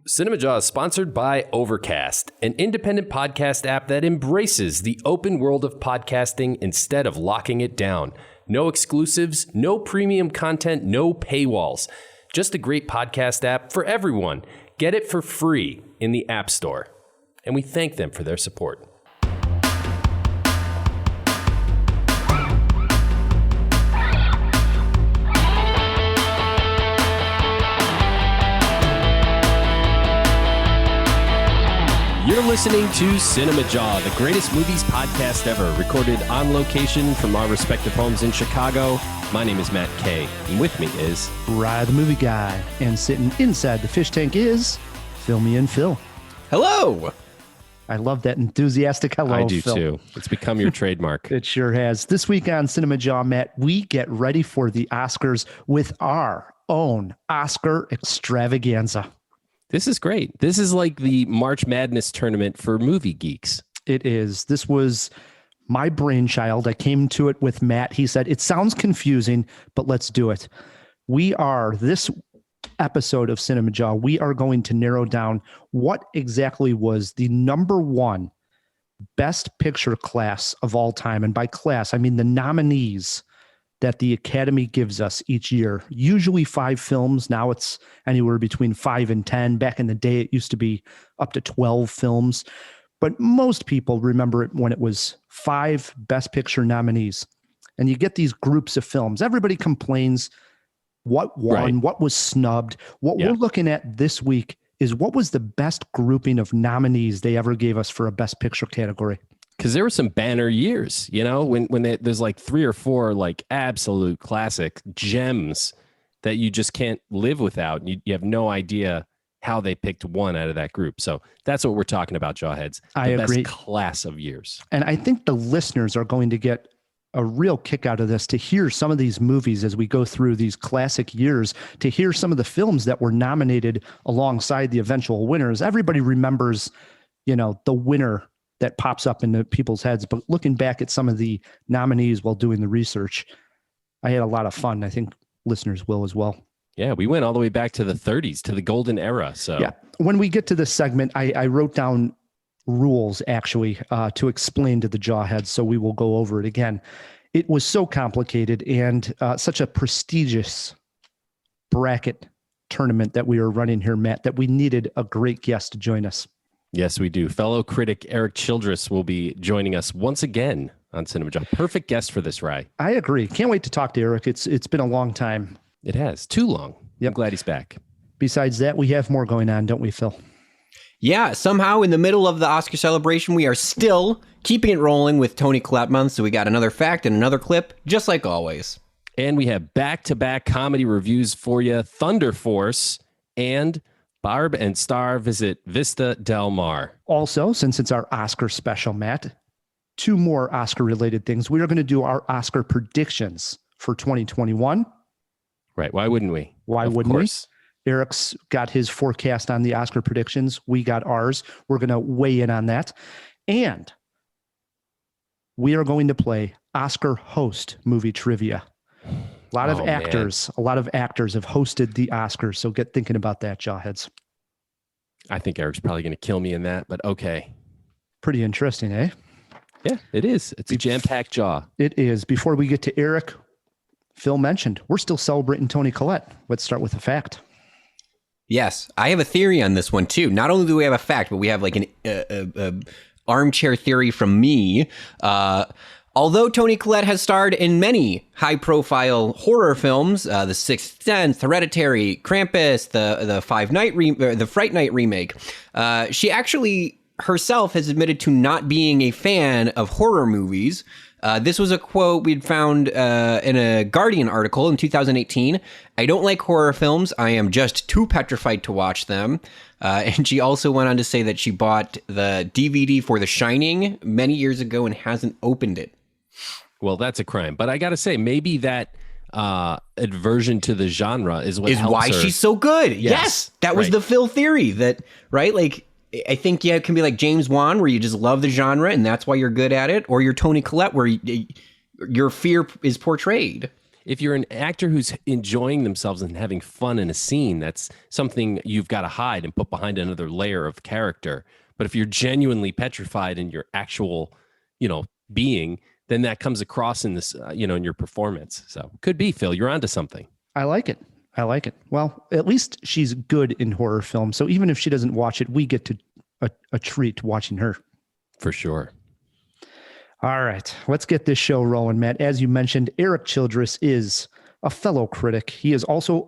Cinemajaw is sponsored by Overcast, an independent podcast app that embraces the open world of podcasting instead of locking it down. No exclusives, no premium content, no paywalls. Just a great podcast app for everyone. Get it for free in the App Store. And we thank them for their support. You're listening to Cinemajaw, the greatest movies podcast ever, recorded on location from our respective homes in Chicago. My name is Matt Kay, and with me is Rye the Movie Guy, and sitting inside the fish tank is Filmy and Phil. Hello. I love that enthusiastic hello, I do Phil. too. It's become your trademark. It sure has. This week on Cinemajaw, Matt, we get ready for the Oscars with our own Oscar extravaganza. This is great. This is like the March Madness tournament for movie geeks. It is. This was my brainchild. I came to it with Matt. He said, it sounds confusing, but let's do it. This episode of Cinemajaw, we are going to narrow down what exactly was the number one best picture class of all time. And by class, I mean the nominees that the Academy gives us each year. Usually 5 films. Now it's anywhere between 5 and 10. Back in the day, it used to be up to 12 films. But most people remember it when it was 5 Best Picture nominees. And you get these groups of films. Everybody complains what won, right, what was snubbed. What we're looking at this week is what was the best grouping of nominees they ever gave us for a Best Picture category. Because there were some banner years, you know, when there's like 3 or 4 like absolute classic gems that you just can't live without. You have no idea how they picked one out of that group. So that's what we're talking about, Jawheads. I agree. Best class of years. And I think the listeners are going to get a real kick out of this, to hear some of these movies as we go through these classic years, to hear some of the films that were nominated alongside the eventual winners. Everybody remembers, you know, the winner that pops up into people's heads. But looking back at some of the nominees while doing the research, I had a lot of fun. I think listeners will as well. Yeah, we went all the way back to the 30s, to the golden era. So yeah, when we get to this segment, I wrote down rules actually to explain to the Jawheads. So we will go over it again. It was so complicated and such a prestigious bracket tournament that we were running here, Matt, that we needed a great guest to join us. Yes, we do. Fellow critic Erik Childress will be joining us once again on Cinemajaw. Perfect guest for this, Rye. I agree. Can't wait to talk to Erik. It's been a long time. It has. Too long. Yep. I'm glad he's back. Besides that, we have more going on, don't we, Phil? Yeah, somehow in the middle of the Oscar celebration, we are still keeping it rolling with Toni Collette month. So we got another fact and another clip, just like always. And we have back-to-back comedy reviews for you. Thunder Force and Barb and Star visit Vista Del Mar. Also, since it's our Oscar special, Matt, 2 more Oscar-related things. We are going to do our Oscar predictions for 2021. Right. Why wouldn't we? Why wouldn't we? Erik's got his forecast on the Oscar predictions. We got ours. We're going to weigh in on that. And we are going to play Oscar host movie trivia. A lot of actors have hosted the Oscars, so get thinking about that, Jawheads. I think Erik's probably going to kill me in that, but okay. Pretty interesting, eh? Yeah, it is. It's a jam-packed jaw. It is. Before we get to Erik, Phil mentioned, we're still celebrating Toni Collette. Let's start with a fact. Yes, I have a theory on this one too. Not only do we have a fact, but we have like an armchair theory from me. Although Toni Collette has starred in many high-profile horror films, The Sixth Sense, Hereditary, Krampus, the Fright Night remake, she actually herself has admitted to not being a fan of horror movies. This was a quote we'd found in a Guardian article in 2018. "I don't like horror films. I am just too petrified to watch them." And she also went on to say that she bought the DVD for The Shining many years ago and hasn't opened it. Well, that's a crime. But I got to say, maybe that aversion to the genre is what helps why her. She's so good. Yes. That was the Phil theory that, right? Like, I think it can be like James Wan, where you just love the genre and that's why you're good at it, or you're Toni Collette, where your fear is portrayed. if you're an actor who's enjoying themselves and having fun in a scene, that's something you've got to hide and put behind another layer of character. But if you're genuinely petrified in your actual, being, then that comes across in this, in your performance. So could be, Phil, you're onto something. I like it. Well, at least she's good in horror films. So even if she doesn't watch it, we get to a treat watching her. For sure. All right, let's get this show rolling, Matt. As you mentioned, Erik Childress is a fellow critic. He is also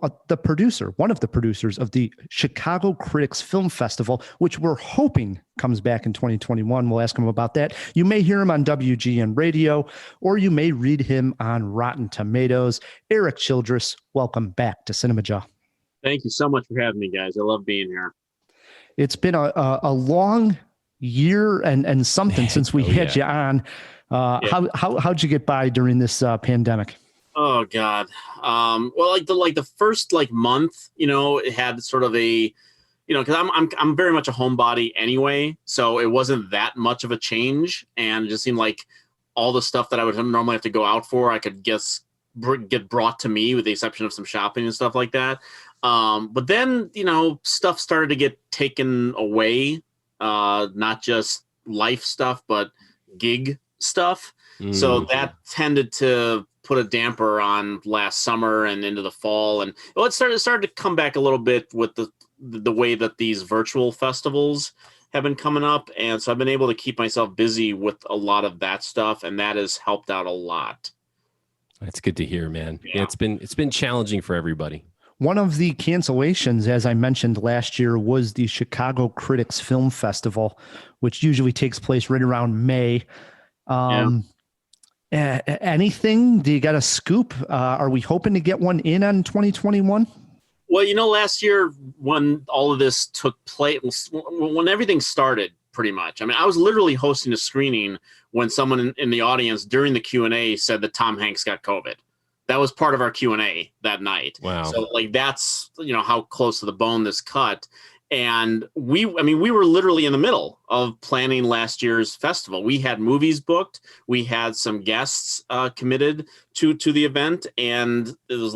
one of the producers of the Chicago Critics Film Festival, which we're hoping comes back in 2021. We'll ask him about that. You may hear him on WGN Radio, or you may read him on Rotten Tomatoes. Erik Childress, welcome back to Cinemajaw. Thank you so much for having me, guys. I love being here. It's been a long year and something since we had you on. How'd you get by during this pandemic? Oh God. Well, the first month, it had sort of a, because I'm very much a homebody anyway, so it wasn't that much of a change, and it just seemed like all the stuff that I would normally have to go out for, I could get brought to me, with the exception of some shopping and stuff like that. But then, stuff started to get taken away, not just life stuff, but gig stuff. So that tended to put a damper on last summer and into the fall. And it started to come back a little bit with the way that these virtual festivals have been coming up. And so I've been able to keep myself busy with a lot of that stuff, and that has helped out a lot. That's good to hear, man. Yeah, it's been challenging for everybody. One of the cancellations, as I mentioned last year, was the Chicago Critics Film Festival, which usually takes place right around May. Anything? Do you got a scoop? Are we hoping to get one in on 2021? Well, last year when all of this took place, when everything started, pretty much. I mean, I was literally hosting a screening when someone in the audience during the Q&A said that Tom Hanks got COVID. That was part of our Q&A that night. Wow. So that's, how close to the bone this cut. And we were literally in the middle of planning last year's festival. We had movies booked. We had some guests committed to the event. And it was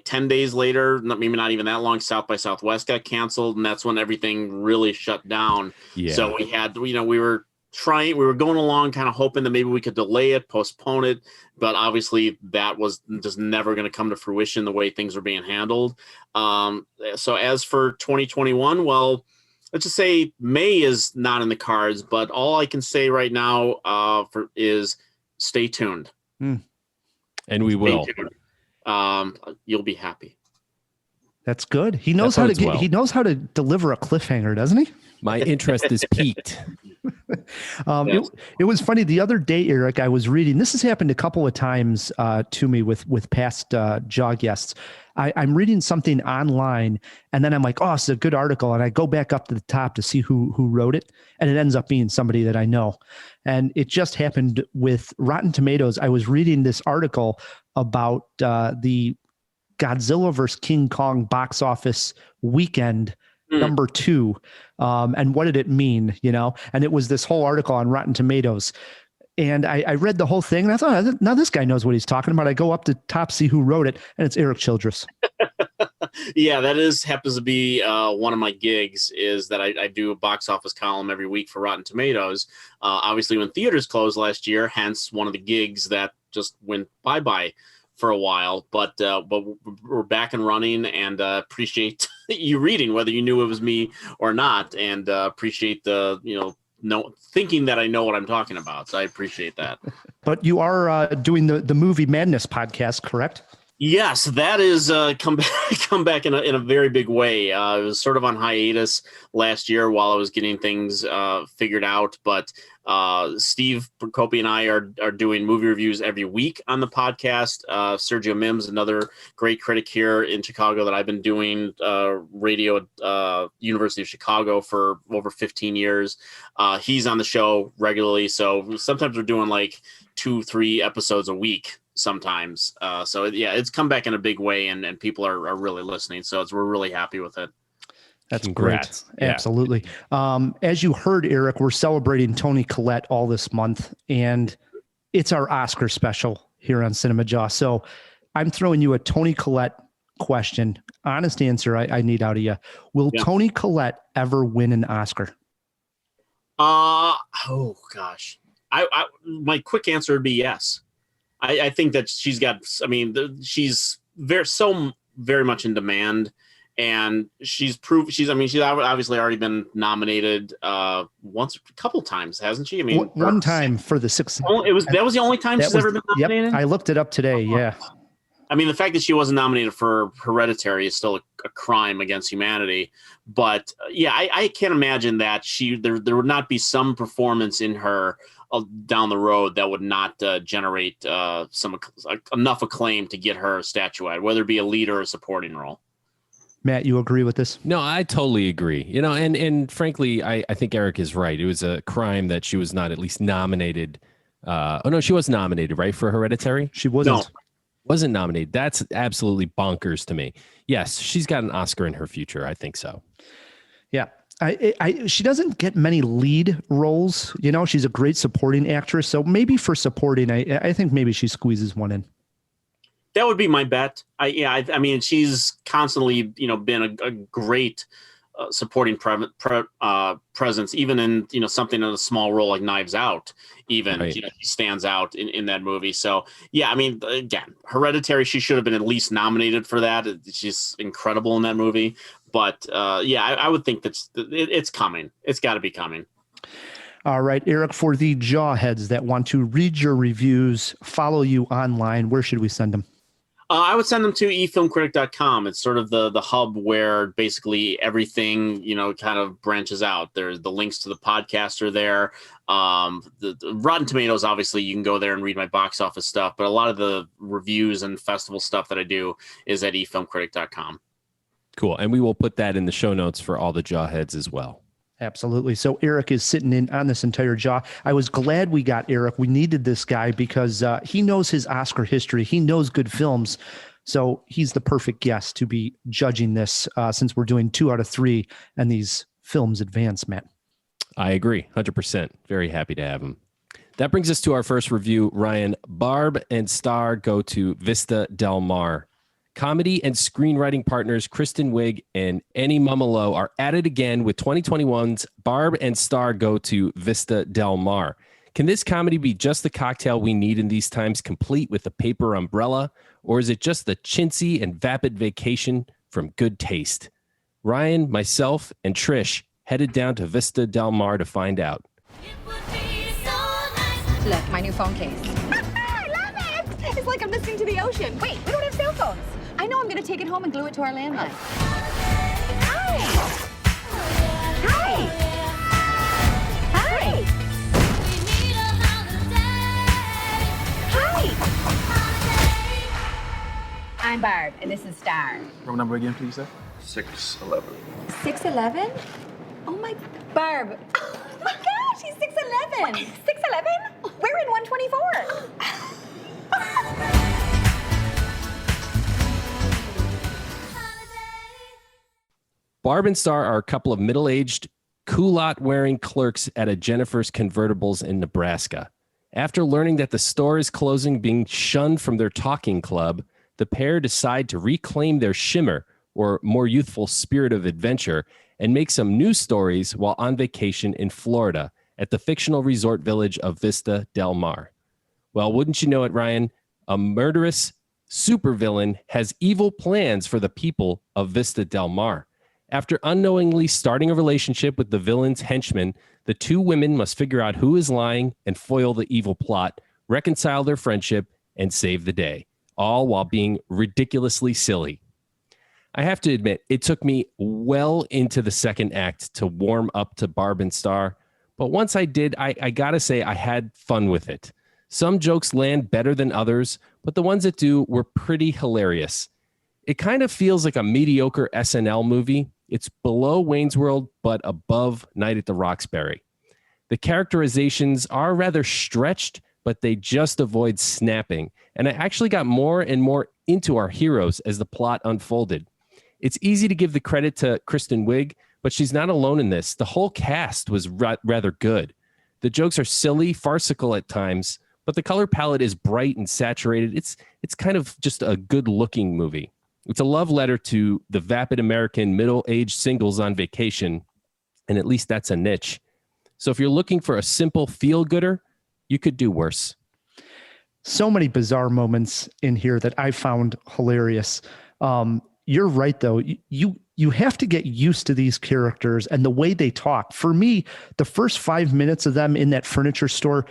10 days later, maybe not even that long, South by Southwest got canceled. And that's when everything really shut down. Yeah. So we had, we were going along kind of hoping that maybe we could delay it, postpone it. But obviously that was just never going to come to fruition the way things were being handled. So as for 2021, well, let's just say May is not in the cards, but all I can say right now is stay tuned. And we will. You'll be happy. That's good. He knows how to deliver a cliffhanger, doesn't he? My interest is piqued. It was funny the other day, Erik, I was reading, this has happened a couple of times to me with past Jaw guests. I'm reading something online and then I'm like, oh, it's a good article. And I go back up to the top to see who wrote it. And it ends up being somebody that I know. And it just happened with Rotten Tomatoes. I was reading this article about the Godzilla vs. King Kong box office weekend number 2. And what did it mean, And it was this whole article on Rotten Tomatoes. And I read the whole thing and I thought, now this guy knows what he's talking about. I go up to top, see who wrote it, and it's Erik Childress. Yeah, that happens to be one of my gigs, is that I do a box office column every week for Rotten Tomatoes. Obviously, when theaters closed last year, hence one of the gigs that just went bye-bye for a while, but we're back and running, and appreciate you reading, whether you knew it was me or not, and appreciate the thinking that I know what I'm talking about. So I appreciate that. But you are doing the Movie Madness podcast, correct? Yes, that is come back in a very big way. It was sort of on hiatus last year while I was getting things figured out, but Steve Procopi and I are doing movie reviews every week on the podcast. Sergio Mims, another great critic here in Chicago that I've been doing radio at University of Chicago for over 15 years. He's on the show regularly, so sometimes we're doing 2-3 episodes a week sometimes. So yeah, it's come back in a big way, and people are really listening. So we're really happy with it. That's Congrats. great. Yeah. Absolutely. As you heard, Erik, we're celebrating Toni Collette all this month, and it's our Oscar special here on Cinemajaw. So I'm throwing you a Toni Collette question. Honest answer I need out of you. Will Toni Collette ever win an Oscar? Oh gosh. My quick answer would be yes. I think that she's got, she's very much in demand, and she's obviously already been nominated a couple times, hasn't she? I mean, one time for the sixth. That was the only time she's ever been nominated. Yep, I looked it up today. Yeah. I mean, the fact that she wasn't nominated for Hereditary is still a crime against humanity. But I can't imagine that there would not be some performance in her down the road that would not generate enough acclaim to get her statuette, whether it be a lead or a supporting role. Matt, you agree with this? No, I totally agree. And frankly, I think Erik is right. It was a crime that she was not at least nominated. She was nominated, right, for Hereditary? She wasn't. No. Wasn't nominated. That's absolutely bonkers to me. Yes, she's got an Oscar in her future. I think so. Yeah. She doesn't get many lead roles. She's a great supporting actress. So maybe for supporting, I think maybe she squeezes one in. That would be my bet. I mean, she's constantly, been a great supporting presence, even in something in a small role like Knives Out. Even right. She stands out in that movie. So I mean, again, Hereditary, she should have been at least nominated for that. She's incredible in that movie. But I would think that it's coming. It's got to be coming. All right, Erik, for the jawheads that want to read your reviews, follow you online, where should we send them? I would send them to efilmcritic.com. It's sort of the hub where basically everything, kind of branches out. There's the links to the podcast are there. The Rotten Tomatoes, obviously, you can go there and read my box office stuff. But a lot of the reviews and festival stuff that I do is at efilmcritic.com. Cool. And we will put that in the show notes for all the jawheads as well. Absolutely. So Erik is sitting in on this entire jaw. I was glad we got Erik. We needed this guy because he knows his Oscar history. He knows good films. So he's the perfect guest to be judging this since we're doing 2 out of 3 and these films advance, Matt. I agree. 100%. Very happy to have him. That brings us to our first review, Ryan. Barb and Star go to Vista Del Mar. Comedy and screenwriting partners Kristen Wiig and Annie Mumolo are at it again with 2021's Barb and Star Go to Vista Del Mar. Can this comedy be just the cocktail we need in these times, complete with a paper umbrella? Or is it just the chintzy and vapid vacation from good taste? Ryan, myself, and Trish headed down to Vista Del Mar to find out. Look, my new phone case. I love it! It's like I'm listening to the ocean. Wait, we don't have cell phones. I know I'm going to take it home and glue it to our landline. Hi! Hi! Hi! Hi! I'm Barb, and this is Star. Room number again, please, sir? 611. 611? Oh my... Barb. Oh my gosh, he's 6'11". 6'11"? We're in 124. Barb and Star are a couple of middle-aged, culotte-wearing clerks at a Jennifer's Convertibles in Nebraska. After learning that the store is closing, being shunned from their talking club, the pair decide to reclaim their shimmer, or more youthful spirit of adventure, and make some new stories while on vacation in Florida at the fictional resort village of Vista Del Mar. Well, wouldn't you know it, Ryan? A murderous supervillain has evil plans for the people of Vista Del Mar. After unknowingly starting a relationship with the villain's henchman, the two women must figure out who is lying and foil the evil plot, reconcile their friendship, and save the day, all while being ridiculously silly. I have to admit, it took me well into the second act to warm up to Barb and Star, but once I did, I gotta say I had fun with it. Some jokes land better than others, but the ones that do were pretty hilarious. It kind of feels like a mediocre SNL movie. It's below Wayne's World, but above Night at the Roxbury. The characterizations are rather stretched, but they just avoid snapping. And I actually got more and more into our heroes as the plot unfolded. It's easy to give the credit to Kristen Wiig, but she's not alone in this. The whole cast was rather good. The jokes are silly, farcical at times, but the color palette is bright and saturated. It's kind of just a good looking movie. It's a love letter to the vapid American middle-aged singles on vacation, and at least that's a niche. So if you're looking for a simple feel-gooder, you could do worse. So many bizarre moments in here that I found hilarious. You're right, though. You have to get used to these characters and the way they talk. For me, the first 5 minutes of them in that furniture store,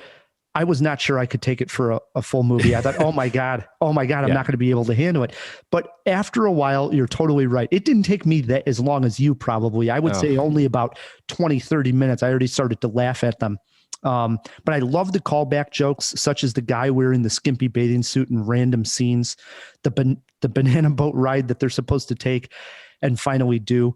I was not sure I could take it for a full movie. I thought, oh my God, I'm not going to be able to handle it. But after a while, you're totally right. It didn't take me that as long as you probably. I would say only about 20, 30 minutes. I already started to laugh at them. But I love the callback jokes, such as the guy wearing the skimpy bathing suit in random scenes, the banana boat ride that they're supposed to take and finally do.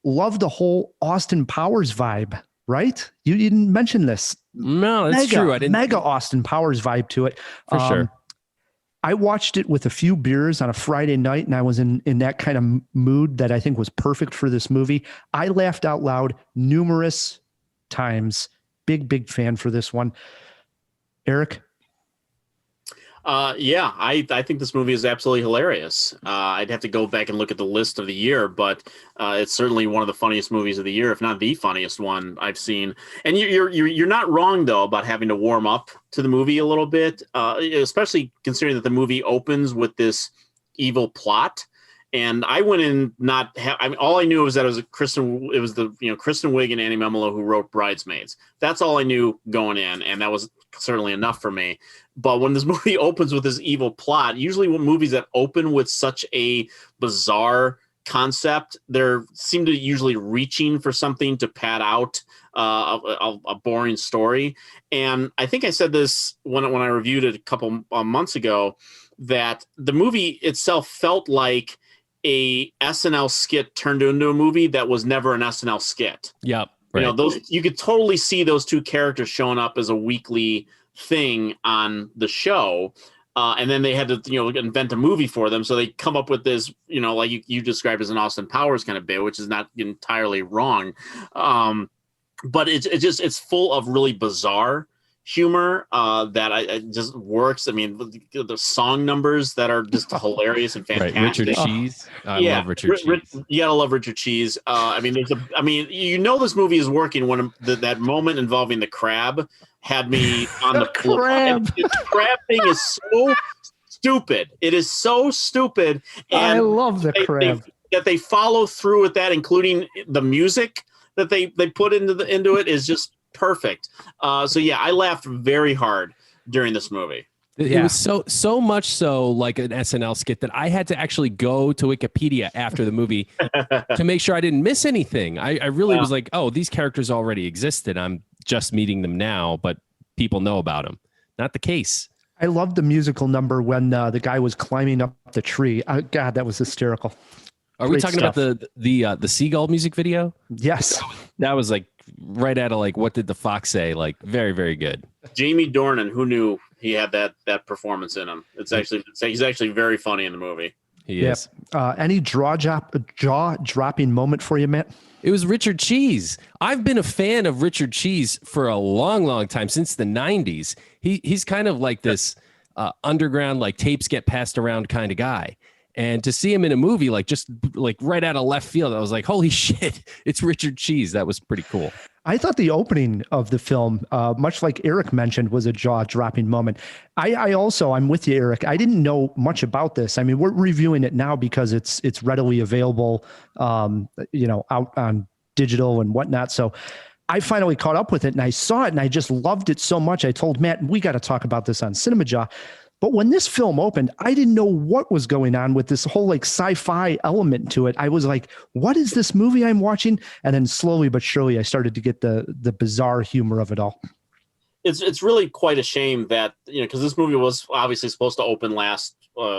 Love the whole Austin Powers vibe, right? You didn't mention this. No, that's true. I didn't. Mega Austin Powers vibe to it. For sure. I watched it with a few beers on a Friday night, and I was in that kind of mood that I think was perfect for this movie. I laughed out loud numerous times. Big fan for this one. Erik? Yeah, I think this movie is absolutely hilarious. I'd have to go back and look at the list of the year, but it's certainly one of the funniest movies of the year, if not the funniest one I've seen. And you're not wrong though about having to warm up to the movie a little bit, especially considering that the movie opens with this evil plot. And I went in all I knew was that it was Kristen Wiig and Annie Memolo who wrote Bridesmaids. That's all I knew going in, and that was certainly enough for me. But when this movie opens with this evil plot, usually when movies that open with such a bizarre concept, they seem to usually reaching for something to pad out a boring story. And I think I said this when I reviewed it a couple months ago, that the movie itself felt like a SNL skit turned into a movie that was never an SNL skit. Yep. Right. You could totally see those two characters showing up as a weekly thing on the show. And then they had to, invent a movie for them. So they come up with this, like you described as an Austin Powers kind of bit, which is not entirely wrong. But it's full of really bizarre humor that it just works. I mean, the song numbers that are just hilarious and fantastic. Right, Richard Cheese. I love Richard Cheese. You gotta love Richard Cheese. This movie is working when that moment involving the crab had me on the crab. The crab thing is so stupid. It is so stupid. And I love the crab. That they follow through with that, including the music that they put into it is just perfect. I laughed very hard during this movie. It was so much so like an SNL skit that I had to actually go to Wikipedia after the movie to make sure I didn't miss anything. I really was like, oh, these characters already existed. I'm just meeting them now, but people know about them. Not the case. I loved the musical number when the guy was climbing up the tree. God, that was hysterical. Are we talking about the Seagull music video? Yes. That was like right out of like What Did the Fox Say? Like very, very good. Jamie Dornan, who knew he had that performance in him? He's actually very funny in the movie. He is. Any jaw-dropping moment for you, Matt? It was Richard Cheese. I've been a fan of Richard Cheese for a long, long time, since the 90s. He's kind of like this underground, like tapes get passed around kind of guy. And to see him in a movie, just right out of left field, I was like, holy shit, it's Richard Cheese. That was pretty cool. I thought the opening of the film, much like Erik mentioned, was a jaw-dropping moment. I'm with you, Erik. I didn't know much about this. I mean, we're reviewing it now because it's readily available, out on digital and whatnot. So I finally caught up with it and I saw it and I just loved it so much. I told Matt, we got to talk about this on Cinemajaw. But when this film opened, I didn't know what was going on with this whole sci-fi element to it. I was like, what is this movie I'm watching? And then slowly but surely I started to get the bizarre humor of it all. It's really quite a shame that, because this movie was obviously supposed to open last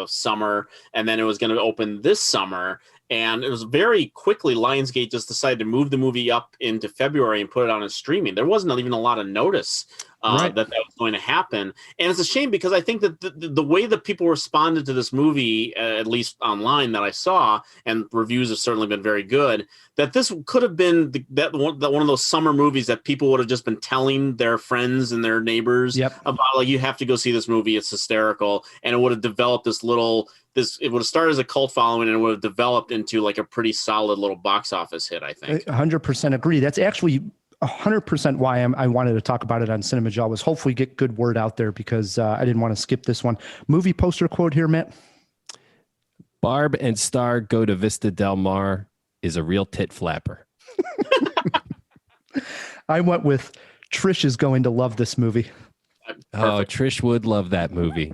summer, and then it was going to open this summer. And it was very quickly, Lionsgate just decided to move the movie up into February and put it on as streaming. There wasn't even a lot of notice Right. that was going to happen. And it's a shame because I think that the way that people responded to this movie, at least online that I saw, and reviews have certainly been very good, that this could have been one of those summer movies that people would have just been telling their friends and their neighbors about, like, you have to go see this movie. It's hysterical. And it would have developed it would have started as a cult following and it would have developed into like a pretty solid little box office hit, I think. 100% agree. That's actually 100% why I wanted to talk about it on Cinemajaw, was hopefully get good word out there, because I didn't want to skip this one. Movie poster quote here, Matt. Barb and Star go to Vista Del Mar is a real tit flapper. I went with Trish is going to love this movie. Oh, Trish would love that movie.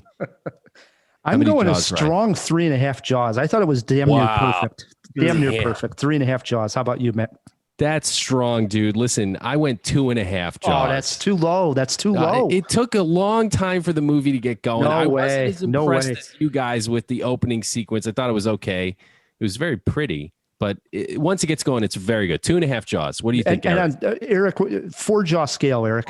I'm going a strong 3.5 Jaws. I thought it was damn near perfect. Damn near perfect. 3.5 Jaws. How about you, Matt? That's strong, dude. Listen, I went 2.5 Jaws. Oh, that's too low. That's too low. It took a long time for the movie to get going. I wasn't as impressed as you guys with the opening sequence. I thought it was okay. It was very pretty, but once it gets going, it's very good. 2.5 Jaws. What do you think, Eric? And Eric, 4-Jaw scale, Eric.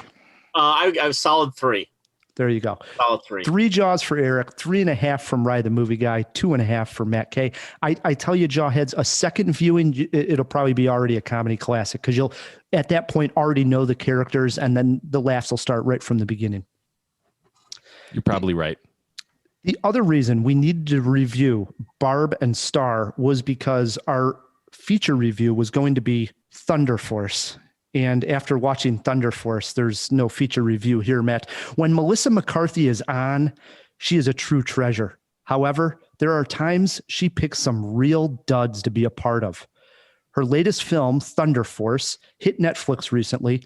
I was solid 3. There you go. Solid 3. 3 Jaws for Eric, 3.5 from Rye the Movie Guy, 2.5 for Matt K. I tell you, Jawheads, a second viewing, it'll probably be already a comedy classic, because you'll at that point already know the characters, and then the laughs will start right from the beginning. You're probably right. The other reason we needed to review Barb and Star was because our feature review was going to be Thunder Force. And after watching Thunder Force, there's no feature review here, Matt. When Melissa McCarthy is on, she is a true treasure. However, there are times she picks some real duds to be a part of. Her latest film, Thunder Force, hit Netflix recently.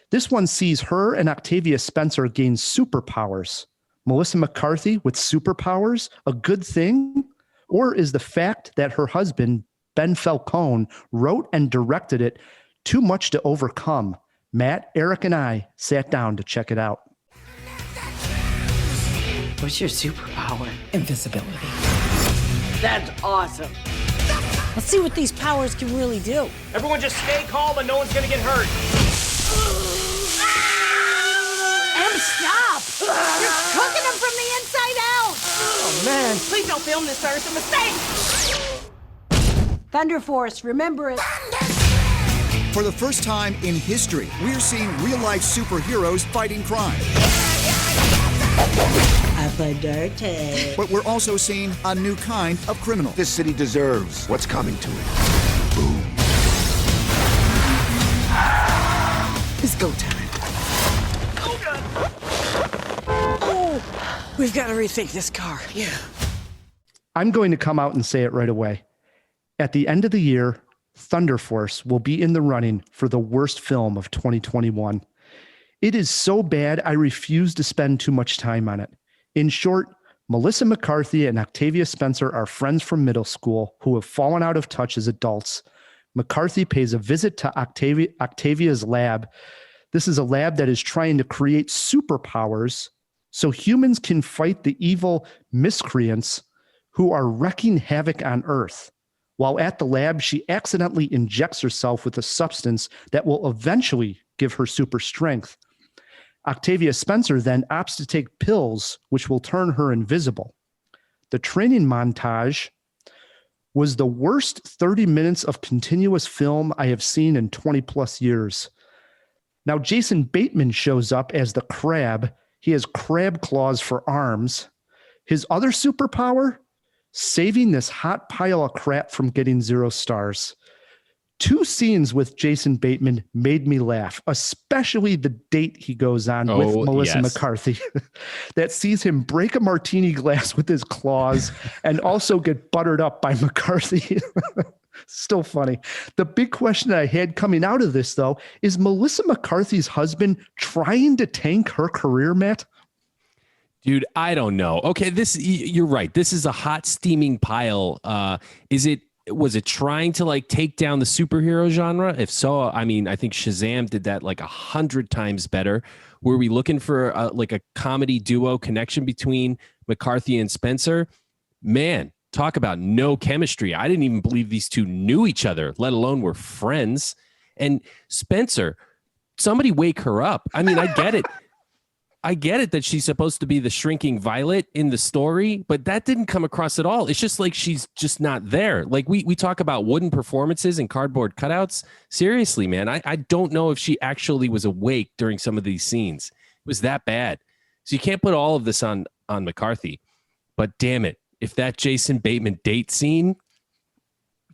This one sees her and Octavia Spencer gain superpowers. Melissa McCarthy with superpowers, a good thing? Or is the fact that her husband, Ben Falcone, wrote and directed it too much to overcome? Matt, Eric, and I sat down to check it out. What's your superpower? Invisibility. That's awesome. Let's see what these powers can really do. Everyone just stay calm and no one's gonna get hurt. Em, stop! You're cooking them from the inside out! Oh, man. Please don't film this, sir. It's a mistake! Thunder Force, remember it. For the first time in history, we're seeing real-life superheroes fighting crime. I play dirty. But we're also seeing a new kind of criminal. This city deserves what's coming to it. Boom. It's go time. Oh, we've got to rethink this car. Yeah. I'm going to come out and say it right away. At the end of the year, Thunder Force will be in the running for the worst film of 2021. It is so bad, I refuse to spend too much time on it. In short, Melissa McCarthy and Octavia Spencer are friends from middle school who have fallen out of touch as adults. McCarthy pays a visit to Octavia's lab. This is a lab that is trying to create superpowers so humans can fight the evil miscreants who are wreaking havoc on Earth. While at the lab, she accidentally injects herself with a substance that will eventually give her super strength. Octavia Spencer then opts to take pills, which will turn her invisible. The training montage was the worst 30 minutes of continuous film I have seen in 20 plus years. Now, Jason Bateman shows up as the crab. He has crab claws for arms. His other superpower? Saving this hot pile of crap from getting 0 stars. 2 scenes with Jason Bateman made me laugh, especially the date he goes on with Melissa McCarthy that sees him break a martini glass with his claws and also get buttered up by McCarthy. Still funny. The big question I had coming out of this, though, is Melissa McCarthy's husband trying to tank her career, Matt? Dude, I don't know. Okay, you're right. This is a hot steaming pile. Was it trying to like take down the superhero genre? If so, I mean, I think Shazam did that like 100 times better. Were we looking for like a comedy duo connection between McCarthy and Spencer? Man, talk about no chemistry. I didn't even believe these two knew each other, let alone were friends. And Spencer, somebody wake her up. I mean, I get it. I get it that she's supposed to be the shrinking violet in the story, but that didn't come across at all. It's just like she's just not there. Like we talk about wooden performances and cardboard cutouts. Seriously, man, I don't know if she actually was awake during some of these scenes. It was that bad. So you can't put all of this on McCarthy. But damn it, if that Jason Bateman date scene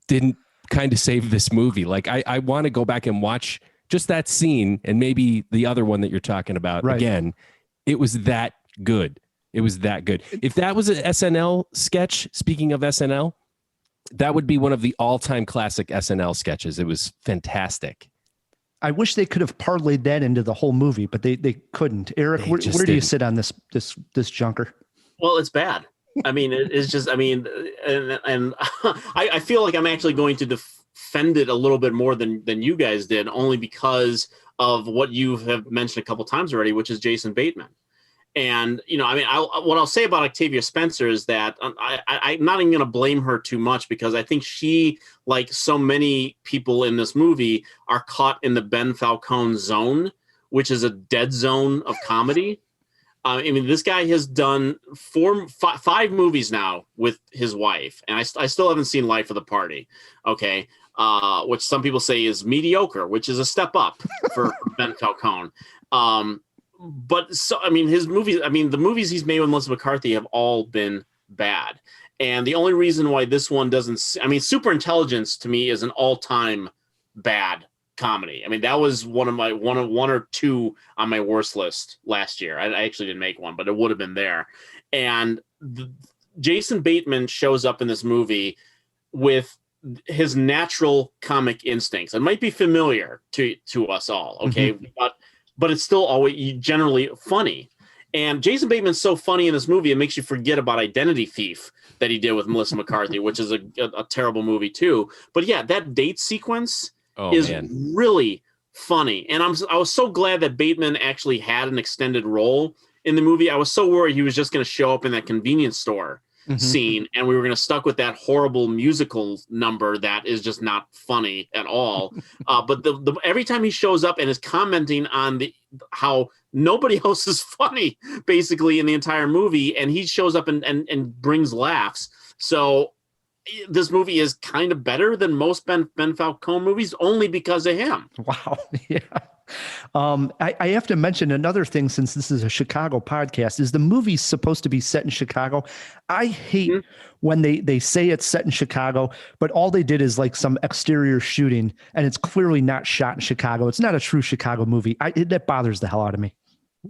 didn't kind of save this movie. Like I want to go back and watch just that scene and maybe the other one that you're talking about again. It was that good. It was that good. If that was an SNL sketch, speaking of SNL, that would be one of the all-time classic SNL sketches. It was fantastic. I wish they could have parlayed that into the whole movie, but they couldn't. Eric, where do you sit on this junker? Well, it's bad. I mean, it's just, I mean, and I feel like I'm actually going to defend it a little bit more than you guys did, only because of what you have mentioned a couple times already, which is Jason Bateman. And, you know, I mean, what I'll say about Octavia Spencer is that I'm not even going to blame her too much, because I think she, like so many people in this movie, are caught in the Ben Falcone zone, which is a dead zone of comedy. I mean, this guy has done 5 movies now with his wife, and I still haven't seen Life of the Party. Okay. Which some people say is mediocre, which is a step up for Ben Falcone. But so, I mean, his movies, I mean, the movies he's made with Melissa McCarthy have all been bad. And the only reason why this one doesn't, I mean, Superintelligence to me is an all-time bad comedy. I mean, that was one or two on my worst list last year. I actually didn't make one, but it would have been there. And Jason Bateman shows up in this movie with his natural comic instincts. It might be familiar to us all, okay? Mm-hmm. But it's still always generally funny. And Jason Bateman's so funny in this movie, it makes you forget about Identity Thief that he did with Melissa McCarthy, which is a terrible movie too. But yeah, that date sequence is really funny. And I was so glad that Bateman actually had an extended role in the movie. I was so worried he was just going to show up in that convenience store scene, and we were going to stuck with that horrible musical number that is just not funny at all. But the every time he shows up and is commenting on how nobody else is funny, basically, in the entire movie, and he shows up and brings laughs. So this movie is kind of better than most Ben Falcone movies, only because of him. Wow. Yeah. I have to mention another thing, since this is a Chicago podcast, is the movie's supposed to be set in Chicago. I hate when they say it's set in Chicago, but all they did is like some exterior shooting, and it's clearly not shot in Chicago. It's not a true Chicago movie. That bothers the hell out of me.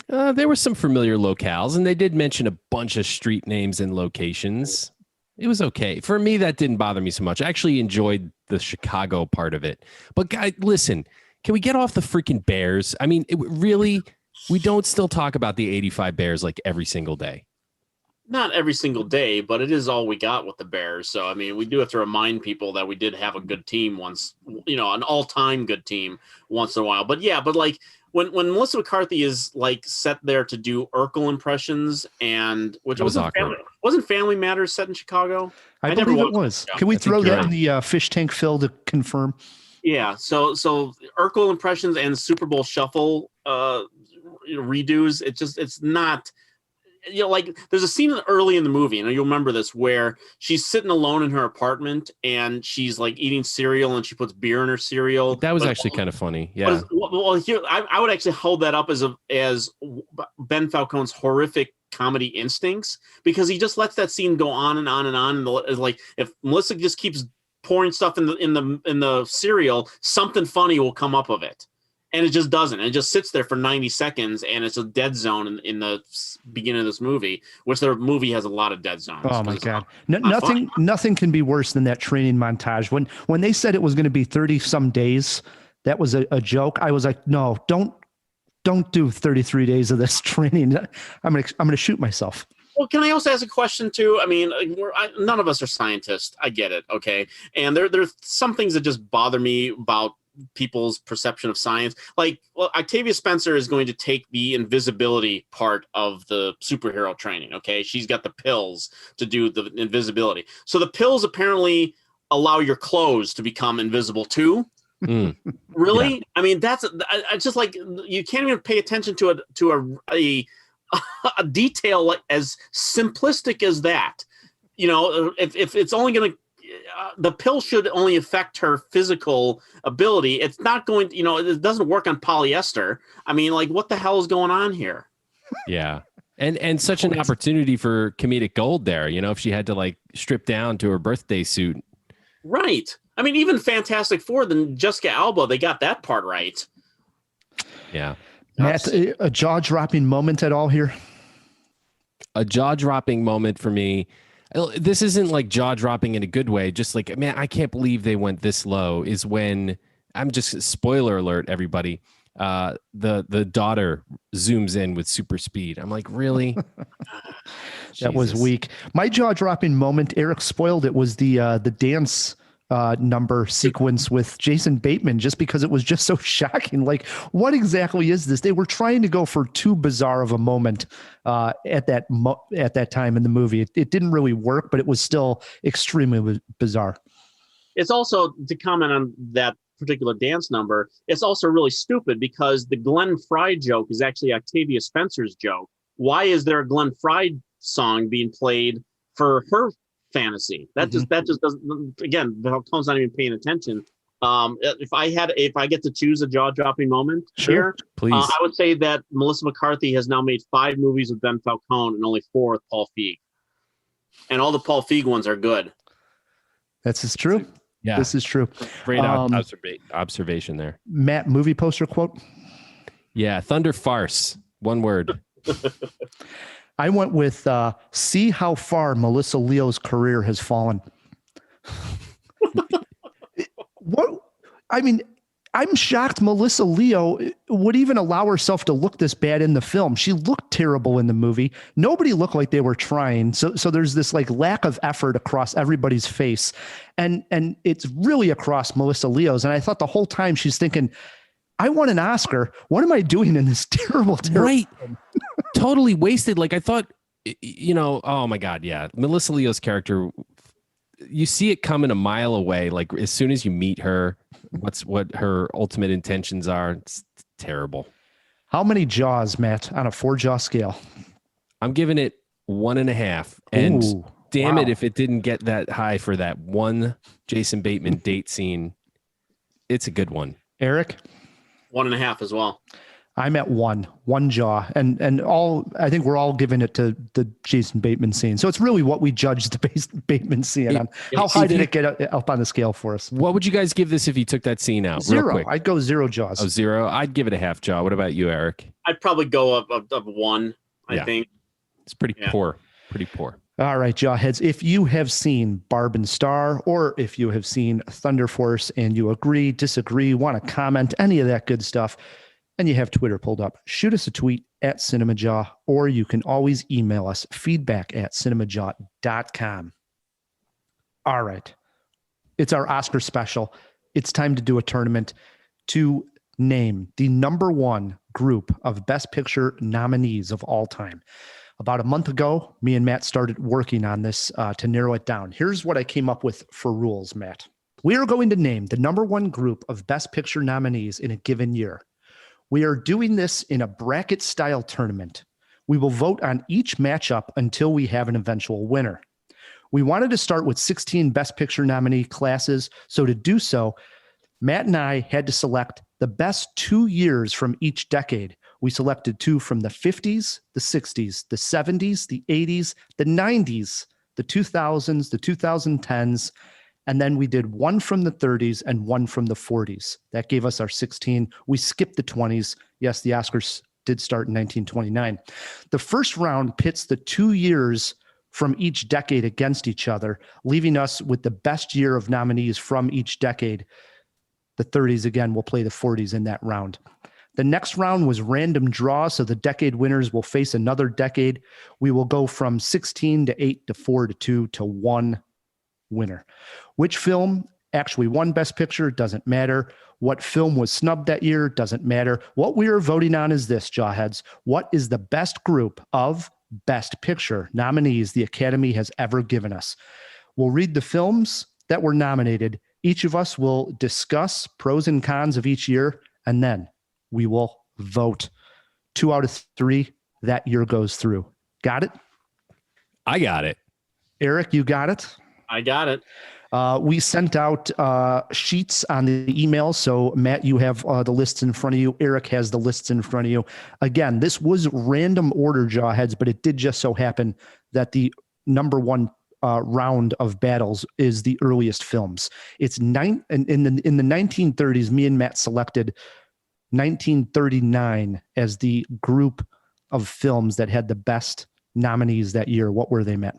There were some familiar locales, and they did mention a bunch of street names and locations. It was okay. For me, that didn't bother me so much. I actually enjoyed the Chicago part of it. But guys, listen, can we get off the freaking Bears? I mean, we don't still talk about the 85 Bears like every single day. Not every single day, but it is all we got with the Bears. So, I mean, we do have to remind people that we did have a good team once, you know, an all-time good team once in a while. But yeah, but like when Melissa McCarthy is like set there to do Urkel impressions, and which wasn't Family Matters set in Chicago? I believe it was. Can we throw that in the fish tank, Phil, to confirm? Yeah, so Urkel impressions and Super Bowl Shuffle redos. It's not, you know, like there's a scene early in the movie, and you'll remember this, where she's sitting alone in her apartment and she's like eating cereal, and she puts beer in her cereal. That was actually kind of funny. Yeah. Well, here I would actually hold that up as Ben Falcone's horrific comedy instincts, because he just lets that scene go on and on and on. And like if Melissa just keeps pouring stuff in the cereal, something funny will come up of it, and it just doesn't. It just sits there for 90 seconds, and it's a dead zone in the beginning of this movie, which the movie has a lot of dead zones. Oh my God. Nothing can be worse than that training montage. When they said it was going to be 30 some days, that was a joke. I was like, no, don't do 33 days of this training. I'm going to shoot myself. Well, can I also ask a question too? I mean, none of us are scientists. I get it. Okay. And there's some things that just bother me about people's perception of science. Like, well, Octavia Spencer is going to take the invisibility part of the superhero training. Okay. She's got the pills to do the invisibility. So the pills apparently allow your clothes to become invisible too. Really? Yeah. I mean, it's just like, you can't even pay attention to a a detail like as simplistic as that. If it's only going to, the pill should only affect her physical ability. It's not going to, it doesn't work on polyester. I mean, like, what the hell is going on here? Yeah. And such an opportunity for comedic gold there, if she had to like strip down to her birthday suit. Right. I mean, even Fantastic Four, then Jessica Alba, they got that part right. Yeah. Matt, a jaw-dropping moment at all here? A jaw-dropping moment for me. This isn't like jaw-dropping in a good way. Just like, man, I can't believe they went this low. Is when spoiler alert, everybody. The daughter zooms in with super speed. I'm like, really? That was weak. My jaw-dropping moment, Eric spoiled it, was the dance number sequence with Jason Bateman, just because it was just so shocking. Like, what exactly is this? They were trying to go for too bizarre of a moment at that time in the movie. It didn't really work, but it was still extremely bizarre. It's also, to comment on that particular dance number, it's also really stupid because the Glenn Fry joke is actually Octavia Spencer's joke. Why is there a Glenn Fry song being played for her fantasy? That just doesn't, again, Tom's not even paying attention. If I get to choose a jaw-dropping moment here, please. I would say that Melissa McCarthy has now made 5 movies with Ben Falcone and only 4 with Paul Feig, and all the Paul Feig ones are good. That's true. Yeah, this is true. Great observation there. Matt, movie poster quote. Yeah, Thunder Farce. One word. I went with see how far Melissa Leo's career has fallen. What? I mean, I'm shocked Melissa Leo would even allow herself to look this bad in the film. She looked terrible in the movie. Nobody looked like they were trying. So there's this like lack of effort across everybody's face. And it's really across Melissa Leo's. And I thought the whole time she's thinking, I won an Oscar. What am I doing in this terrible right? Totally wasted. Like, I thought, oh my God. Yeah. Melissa Leo's character, you see it coming a mile away. Like, as soon as you meet her, what her ultimate intentions are. It's terrible. How many jaws, Matt, on a 4-jaw scale? I'm giving it 1.5. And damn it, if it didn't get that high for that one Jason Bateman date scene, it's a good one. Eric? 1.5 as well. I'm at 1 jaw, and all, I think we're all giving it to the Jason Bateman scene. So it's really what we judged the Bateman scene on. How high did it get up on the scale for us? What would you guys give this if you took that scene out? 0. Real quick? I'd go 0 jaws. Oh, 0. I'd give it a half jaw. What about you, Eric? I'd probably go up 1. I think it's pretty poor. Pretty poor. All right, Jawheads. If you have seen Barb and Star, or if you have seen Thunder Force and you agree, disagree, want to comment, any of that good stuff, and you have Twitter pulled up, shoot us a tweet at Cinemajaw, or you can always email us feedback@cinemajaw.com. All right. It's our Oscar special. It's time to do a tournament to name the number 1 group of Best Picture nominees of all time. About a month ago, me and Matt started working on this to narrow it down. Here's what I came up with for rules, Matt. We are going to name the number 1 group of Best Picture nominees in a given year. We are doing this in a bracket-style tournament. We will vote on each matchup until we have an eventual winner. We wanted to start with 16 Best Picture nominee classes, so to do so, Matt and I had to select the best 2 years from each decade. We selected 2 from the 50s, the 60s, the 70s, the 80s, the 90s, the 2000s, the 2010s, and then we did 1 from the 30s and 1 from the 40s. That gave us our 16. We skipped the 20s. Yes, the Oscars did start in 1929. The first round pits the 2 years from each decade against each other, leaving us with the best year of nominees from each decade. The 30s, again, will play the 40s in that round. The next round was random draw, so the decade winners will face another decade. We will go from 16 to 8 to 4 to 2 to 1 winner. Which film actually won Best Picture doesn't matter. What film was snubbed that year doesn't matter. What we are voting on is this, Jawheads. What is the best group of Best Picture nominees the Academy has ever given us? We'll read the films that were nominated. Each of us will discuss pros and cons of each year, and then we will vote. 2 out of 3 that year goes through. Got it? I got it. Erik, you got it? I got it. We sent out sheets on the email. So, Matt, you have the lists in front of you. Erik has the lists in front of you. Again, this was random order, Jawheads, but it did just so happen that the number one round of battles is the earliest films. It's in the 1930s. Me and Matt selected 1939 as the group of films that had the best nominees that year. What were they, Matt?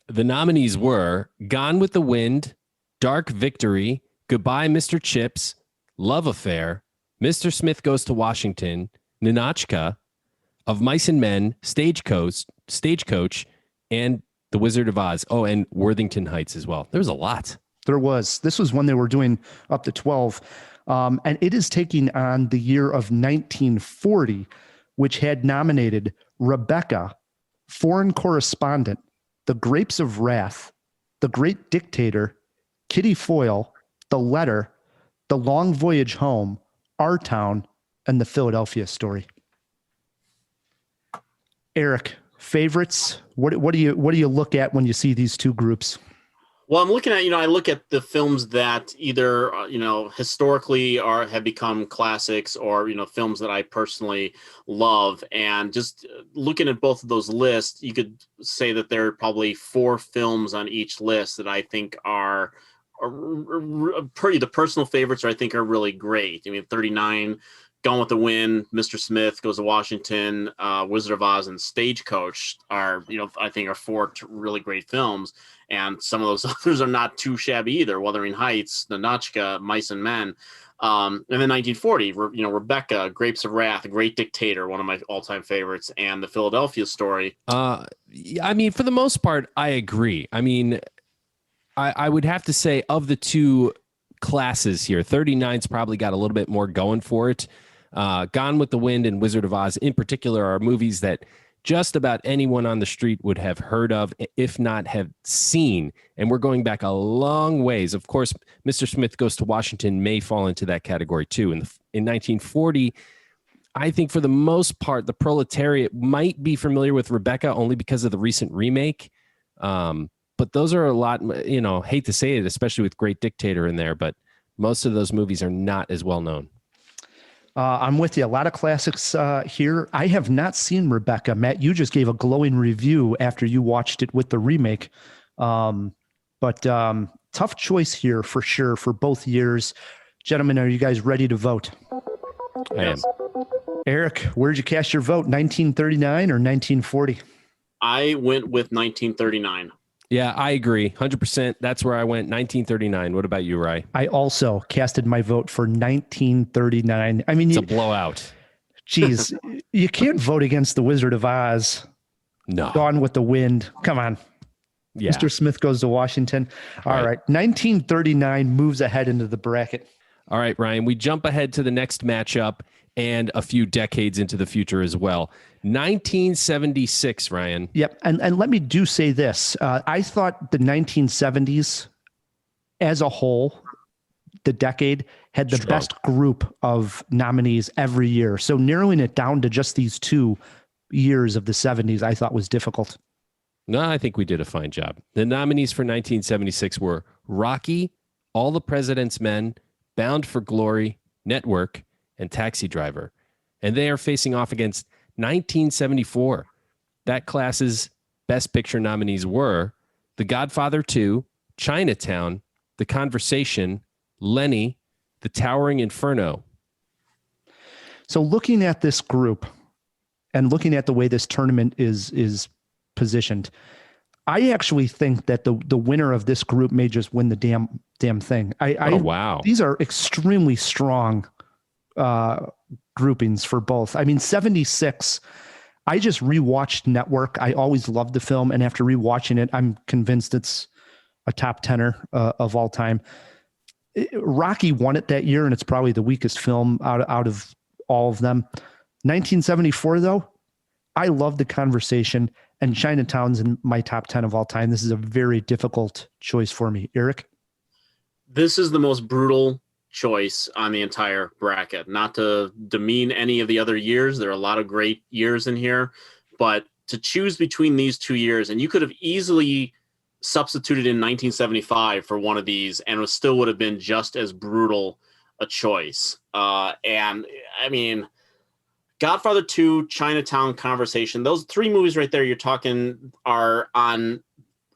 The nominees were Gone with the Wind, Dark Victory, Goodbye, Mr. Chips, Love Affair, Mr. Smith Goes to Washington, Ninotchka, Of Mice and Men, Stagecoach, and The Wizard of Oz. Oh, and Worthington Heights as well. There was a lot. There was. This was when they were doing up to 12. And it is taking on the year of 1940, which had nominated Rebecca, Foreign Correspondent, The Grapes of Wrath, The Great Dictator, Kitty Foyle, The Letter, The Long Voyage Home, Our Town, and The Philadelphia Story. Erik, favorites? What do you look at when you see these two groups? Well, I'm looking at, I look at the films that either, historically have become classics or, films that I personally love. And just looking at both of those lists, you could say that there are probably 4 films on each list that I think are pretty, the personal favorites, I think are really great. I mean, 39, Gone with the Wind, Mr. Smith Goes to Washington, Wizard of Oz, and Stagecoach are, I think are 4 really great films. And some of those others are not too shabby either. Wuthering Heights, Ninotchka, Mice and Men. And then 1940, Rebecca, Grapes of Wrath, Great Dictator, one of my all-time favorites, and The Philadelphia Story. I mean, for the most part, I agree. I mean, I would have to say of the two classes here, 39's probably got a little bit more going for it. Gone with the Wind and Wizard of Oz in particular are movies that just about anyone on the street would have heard of, if not have seen. And we're going back a long ways. Of course, Mr. Smith Goes to Washington may fall into that category too. In 1940, I think for the most part, the proletariat might be familiar with Rebecca only because of the recent remake. But those are a lot, hate to say it, especially with Great Dictator in there, but most of those movies are not as well known. I'm with you. A lot of classics here. I have not seen Rebecca. Matt, you just gave a glowing review after you watched it with the remake. But tough choice here for sure for both years. Gentlemen, are you guys ready to vote? I am. Erik, where'd you cast your vote? 1939 or 1940? I went with 1939. Yeah, I agree. 100%. That's where I went. 1939. What about you, Rye? I also casted my vote for 1939. I mean, it's a blowout. Geez, you can't vote against The Wizard of Oz. No. Gone with the Wind. Come on. Yeah. Mr. Smith Goes to Washington. All right. 1939 moves ahead into the bracket. All right, Ryan, we jump ahead to the next matchup and a few decades into the future as well. 1976, Ryan. Yep. And let me say this. I thought the 1970s as a whole, the decade, had the best group of nominees every year. So narrowing it down to just these 2 years of the 70s, I thought was difficult. No, I think we did a fine job. The nominees for 1976 were Rocky, All the President's Men, Bound for Glory, Network, and Taxi Driver. And they are facing off against 1974. That class's Best Picture nominees were The Godfather 2, Chinatown, The Conversation, Lenny, The Towering Inferno. So looking at this group and looking at the way this tournament is positioned, I actually think that the winner of this group may just win the damn thing. Wow. These are extremely strong groupings for both. I mean, 76, I just rewatched Network. I always loved the film, and after rewatching it, I'm convinced it's a top 10er of all time. Rocky won it that year, and it's probably the weakest film out of all of them. 1974, though, I love The Conversation, and Chinatown's in my top 10 of all time. This is a very difficult choice for me. Erik? This is the most brutal choice on the entire bracket. Not to demean any of the other years. There are a lot of great years in here, but to choose between these 2 years, and you could have easily substituted in 1975 for one of these, and it still would have been just as brutal a choice. And I mean, Godfather 2, Chinatown, Conversation, those 3 movies right there you're talking are on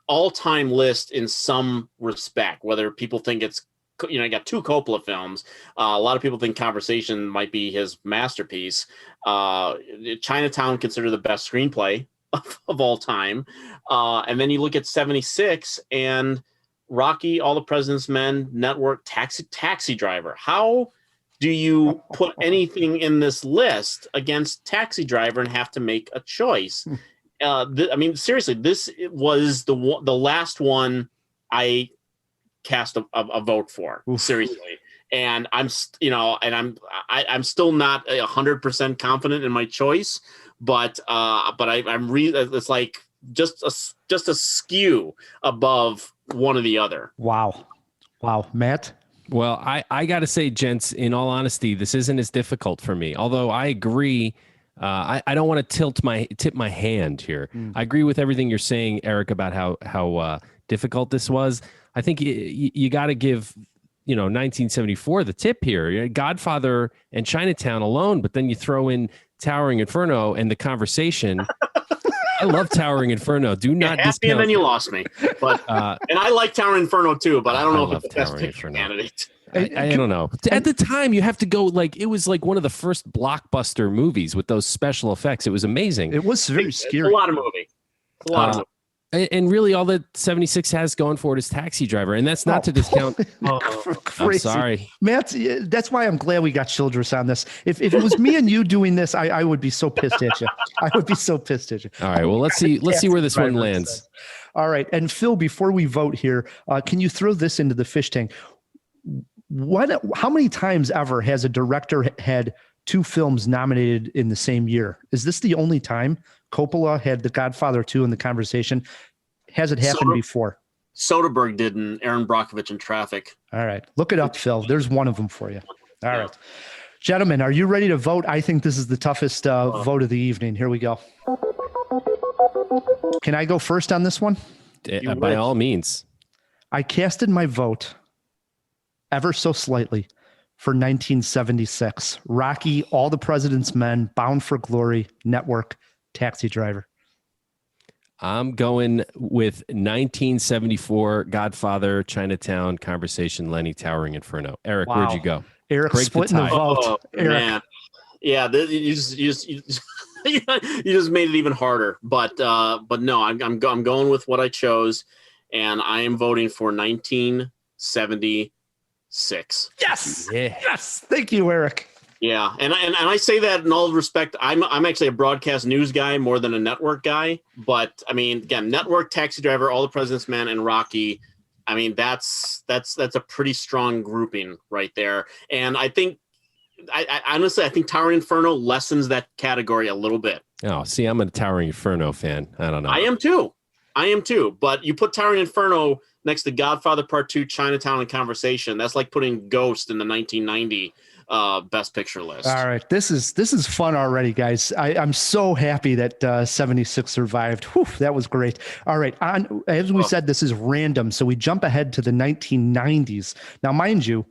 all-time list in some respect, whether people think it's, you know, you got 2 Coppola films. A lot of people think Conversation might be his masterpiece. Chinatown considered the best screenplay of all time. And then you look at 76 and Rocky, All the President's Men, Network, Taxi Driver. How do you put anything in this list against Taxi Driver and have to make a choice? I mean, seriously, this was the last one I cast a vote for. Oof. Seriously. And I'm still not 100% confident in my choice, but it's like just a skew above one or the other. Wow, Matt. Well, I got to say, gents, in all honesty, this isn't as difficult for me. Although I agree, I don't want to tip my hand here. I agree with everything you're saying, Eric, about how difficult this was. I think you got to give 1974 the tip here. Godfather and Chinatown alone, but then you throw in Towering Inferno and The Conversation. I love Towering Inferno. Do not discount. And then you lost me. But and I like Towering Inferno too, but I don't know if it's the best picture candidate. I don't know. At the time, you have to go it was like one of the first blockbuster movies with those special effects. It was amazing. It was very scary. It's a lot of movie. And really, all that 76 has going for it is Taxi Driver, and that's not to discount. I'm sorry, Matt. That's why I'm glad we got Childress on this. If it was me and you doing this, I would be so pissed at you. I would be so pissed at you. All right, well, let's see where this one lands. All right, and Phil, before we vote here, can you throw this into the fish tank? How many times ever has a director had 2 films nominated in the same year? Is this the only time? Coppola had The Godfather 2 and The Conversation. Has it happened before? Soderbergh did, and Aaron Brockovich in Traffic. All right. Look it up, Phil. There's one of them for you. All right. Gentlemen, are you ready to vote? I think this is the toughest vote of the evening. Here we go. Can I go first on this one? By all means. I casted my vote ever so slightly for 1976. Rocky, All the President's Men, Bound for Glory, Network, Taxi Driver. I'm going with 1974, Godfather, Chinatown, Conversation, Lenny, Towering Inferno. Eric, where'd you go? Eric splitting the vote. Oh, Eric. Man. Yeah, you just made it even harder. But no, I'm going with what I chose, and I am voting for 1976. Yes. Yeah. Yes. Thank you, Eric. Yeah, and I say that in all respect. I'm actually a broadcast news guy more than a network guy. But I mean, again, Network, Taxi Driver, All the President's Men, and Rocky. I mean, that's a pretty strong grouping right there. And I think, I honestly think Towering Inferno lessens that category a little bit. Oh, see, I'm a Towering Inferno fan. I don't know. I am too. But you put Towering Inferno next to Godfather Part 2, Chinatown, and Conversation. That's like putting Ghost in the 1990 best picture list. All right, this is fun already, guys. I'm so happy that 76 survived. Whew, that was great. All right, as we said, this is random, so we jump ahead to the 1990s. Now, mind you,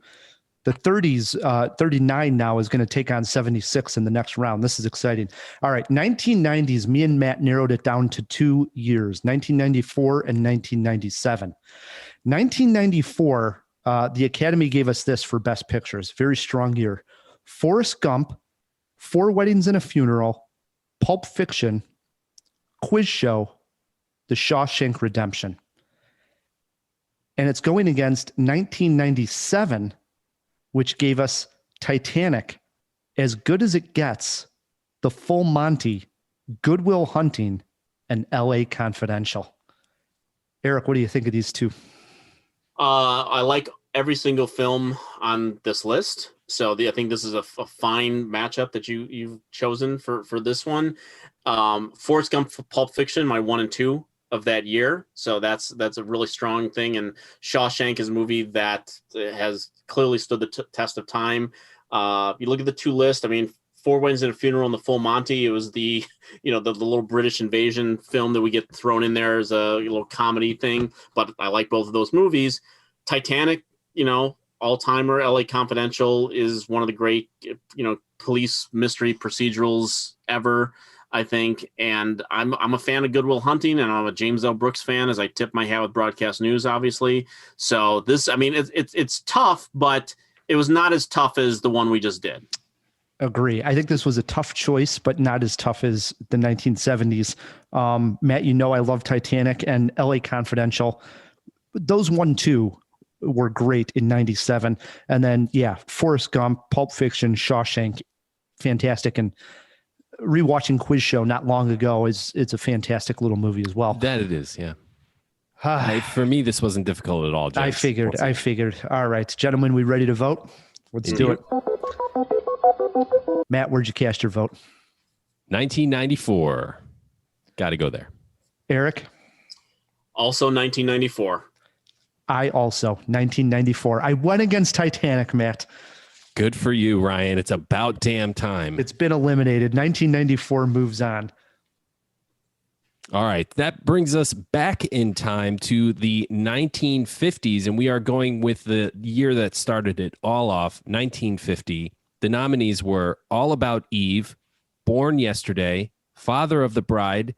the 30s, 39 now is going to take on 76 in the next round. This is exciting. All right, 1990s, me and Matt narrowed it down to 2 years, 1994 and 1997. 1994, the Academy gave us this for Best Pictures. Very strong year. Forrest Gump, 4 Weddings and a Funeral, Pulp Fiction, Quiz Show, The Shawshank Redemption. And it's going against 1997, which gave us Titanic, As Good as It Gets, The Full Monty, Good Will Hunting, and L.A. Confidential. Eric, what do you think of these 2? I like every single film on this list. So I think this is a fine matchup that you've chosen for this one. Forrest Gump, Pulp Fiction, my 1 and 2 of that year. So that's a really strong thing. And Shawshank is a movie that has clearly stood the test of time. You look at the two lists. I mean, Four Weddings and a Funeral and The Full Monty. It was the little British invasion film that we get thrown in there as a little comedy thing. But I like both of those movies. Titanic, all-timer. LA Confidential is one of the great, police mystery procedurals ever, I think. And I'm a fan of Good Will Hunting, and I'm a James L. Brooks fan, as I tip my hat with Broadcast News, obviously. So this, I mean, it's tough, but it was not as tough as the one we just did. Agree. I think this was a tough choice, but not as tough as the 1970s. Matt, I love Titanic and LA Confidential. Those 1-2 were great in 97. And then, Forrest Gump, Pulp Fiction, Shawshank, fantastic. And rewatching Quiz Show not long ago it's a fantastic little movie as well. That it is, yeah. For me, this wasn't difficult at all, James. I figured. All right, gentlemen, we ready to vote? Let's do it. Matt, where'd you cast your vote? 1994. Got to go there. Eric? Also 1994. I also 1994. I went against Titanic, Matt. Good for you, Ryan. It's about damn time. It's been eliminated. 1994 moves on. All right. That brings us back in time to the 1950s, and we are going with the year that started it all off, 1950. The nominees were All About Eve, Born Yesterday, Father of the Bride,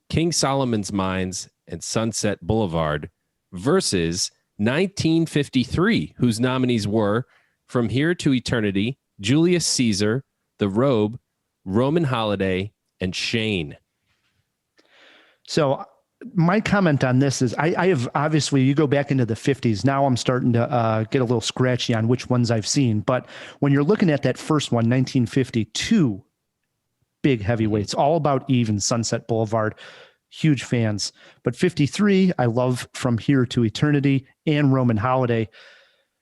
King Solomon's Mines, and Sunset Boulevard, versus 1953, whose nominees were From Here to Eternity, Julius Caesar, The Robe, Roman Holiday, and Shane. So my comment on this is I have, obviously, you go back into the 50s. Now I'm starting to get a little scratchy on which ones I've seen. But when you're looking at that first one, 1952, big heavyweights, All About Eve and Sunset Boulevard, huge fans. But 53, I love From Here to Eternity and Roman Holiday.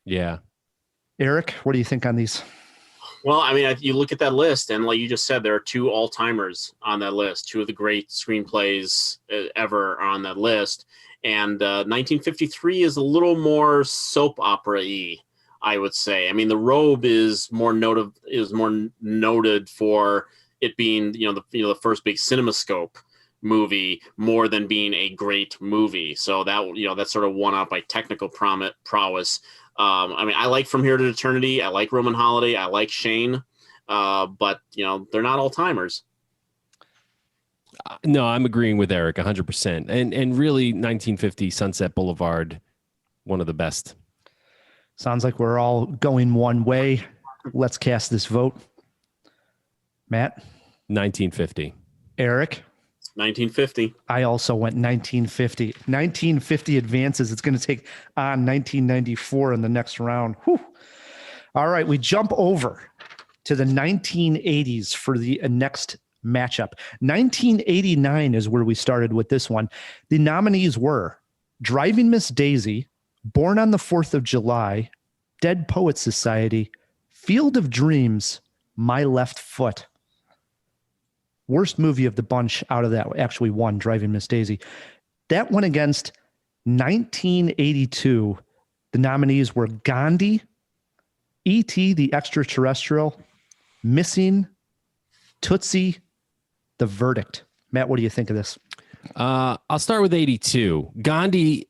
Yeah. Eric, what do you think on these? Well, I mean, you look at that list, and like you just said, there are two all-timers on that list. Two of the great screenplays ever are on that list. And 1953 is a little more soap opera-y, I would say. I mean, The Robe is more noted for it being, the first big CinemaScope movie more than being a great movie. So that, that's sort of one up by technical prowess. I mean, I like From Here to Eternity. I like Roman Holiday. I like Shane. But, they're not all-timers. No, I'm agreeing with Eric 100%. And really, 1950 Sunset Boulevard, one of the best. Sounds like we're all going one way. Let's cast this vote. Matt? 1950. Eric? 1950. I also went 1950. 1950 advances. It's going to take on 1994 in the next round. Whew. All right, we jump over to the 1980s for the next matchup. 1989 is where we started with this one. The nominees were Driving Miss Daisy, Born on the 4th of July, Dead Poets Society, Field of Dreams, My Left Foot. Worst movie of the bunch out of that actually won, Driving Miss Daisy. That went against 1982. The nominees were Gandhi, E.T. the Extraterrestrial, Missing, Tootsie, The Verdict. Matt, what do you think of this? I'll start with 82. Gandhi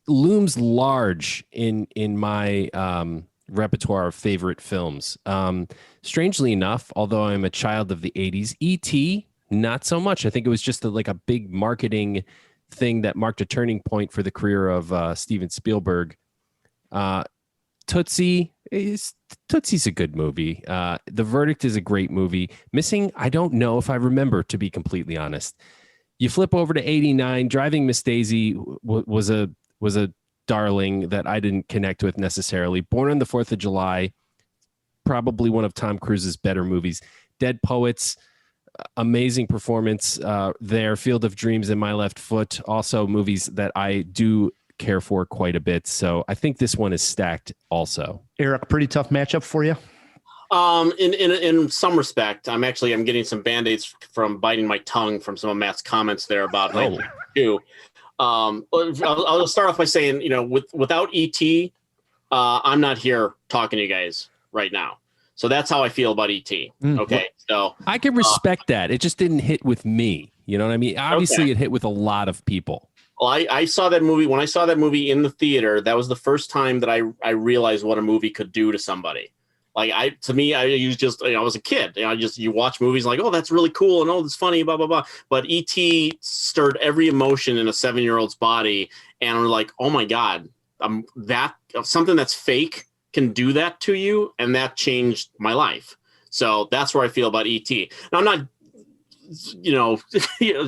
looms large in my repertoire of favorite films. Strangely enough, although I'm a child of the 80s, E.T., not so much. I think it was just a big marketing thing that marked a turning point for the career of Steven Spielberg. Tootsie's a good movie. The Verdict is a great movie. Missing, I don't know if I remember, to be completely honest. You flip over to 89. Driving Miss Daisy was a darling that I didn't connect with necessarily. Born on the 4th of July, probably one of Tom Cruise's better movies. Dead Poets, amazing performance there. Field of Dreams and My Left Foot, also movies that I do care for quite a bit. So I think this one is stacked also. Eric, pretty tough matchup for you? In some respect, I'm getting some Band-Aids from biting my tongue from some of Matt's comments there about too. I'll start off by saying, without ET, I'm not here talking to you guys right now. So that's how I feel about ET. Okay, so I can respect that. It just didn't hit with me. You know what I mean? Obviously, it hit with a lot of people. Well, I saw that movie. When I saw that movie in the theater, that was the first time that I realized what a movie could do to somebody. Like I was a kid. You watch movies like, oh, that's really cool, and oh, that's funny, blah blah blah. But E.T. stirred every emotion in a 7-year-old's body, and I'm like, oh my god, that something that's fake can do that to you, and that changed my life. So that's where I feel about E.T. Now I'm not,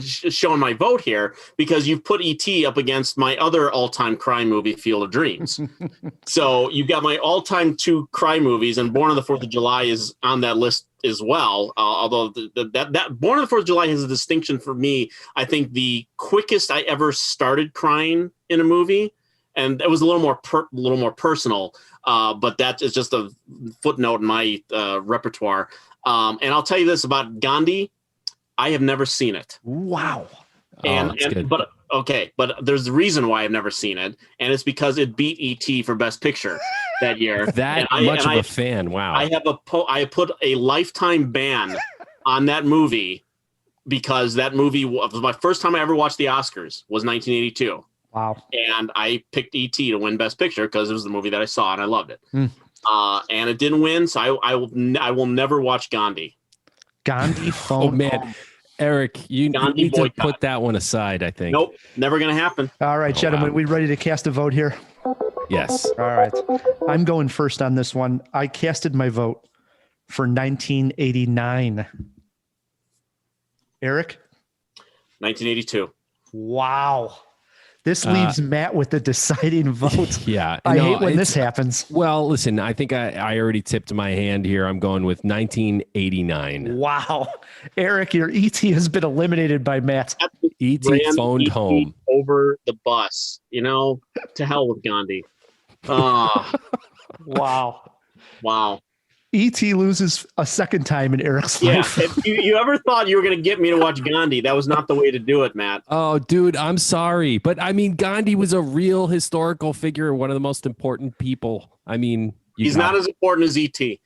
showing my vote here because you've put E.T. up against my other all-time crime movie, Field of Dreams. So you've got my all-time 2 crime movies, and Born on the 4th of July is on that list as well. Although that Born on the 4th of July has a distinction for me. I think the quickest I ever started crying in a movie, and it was a little more personal. But that is just a footnote in my repertoire. And I'll tell you this about Gandhi. I have never seen it. Wow. But there's a reason why I've never seen it, and it's because it beat E.T. for Best Picture that year. A fan. Wow. I put a lifetime ban on that movie because that movie was my first time I ever watched the Oscars was 1982. Wow. And I picked E.T. to win Best Picture because it was the movie that I saw and I loved it. And it didn't win, so I will never watch Gandhi. Gandhi phone. Oh man, Eric, you need to put that one aside. I think. Nope, never gonna happen. All right, gentlemen, we ready to cast a vote here? Yes. All right, I'm going first on this one. I casted my vote for 1989. Eric? 1982. Wow. This leaves Matt with the deciding vote. Yeah. I hate when this happens. Well, listen, I think I already tipped my hand here. I'm going with 1989. Wow. Eric, your ET has been eliminated by Matt. ET phoned home. Over the bus. To hell with Gandhi. Wow. Wow. E.T. loses a second time in Eric's life. If you ever thought you were going to get me to watch Gandhi, that was not the way to do it, Matt. Oh, dude, I'm sorry. But I mean, Gandhi was a real historical figure, one of the most important people. I mean, he's not as important as E.T.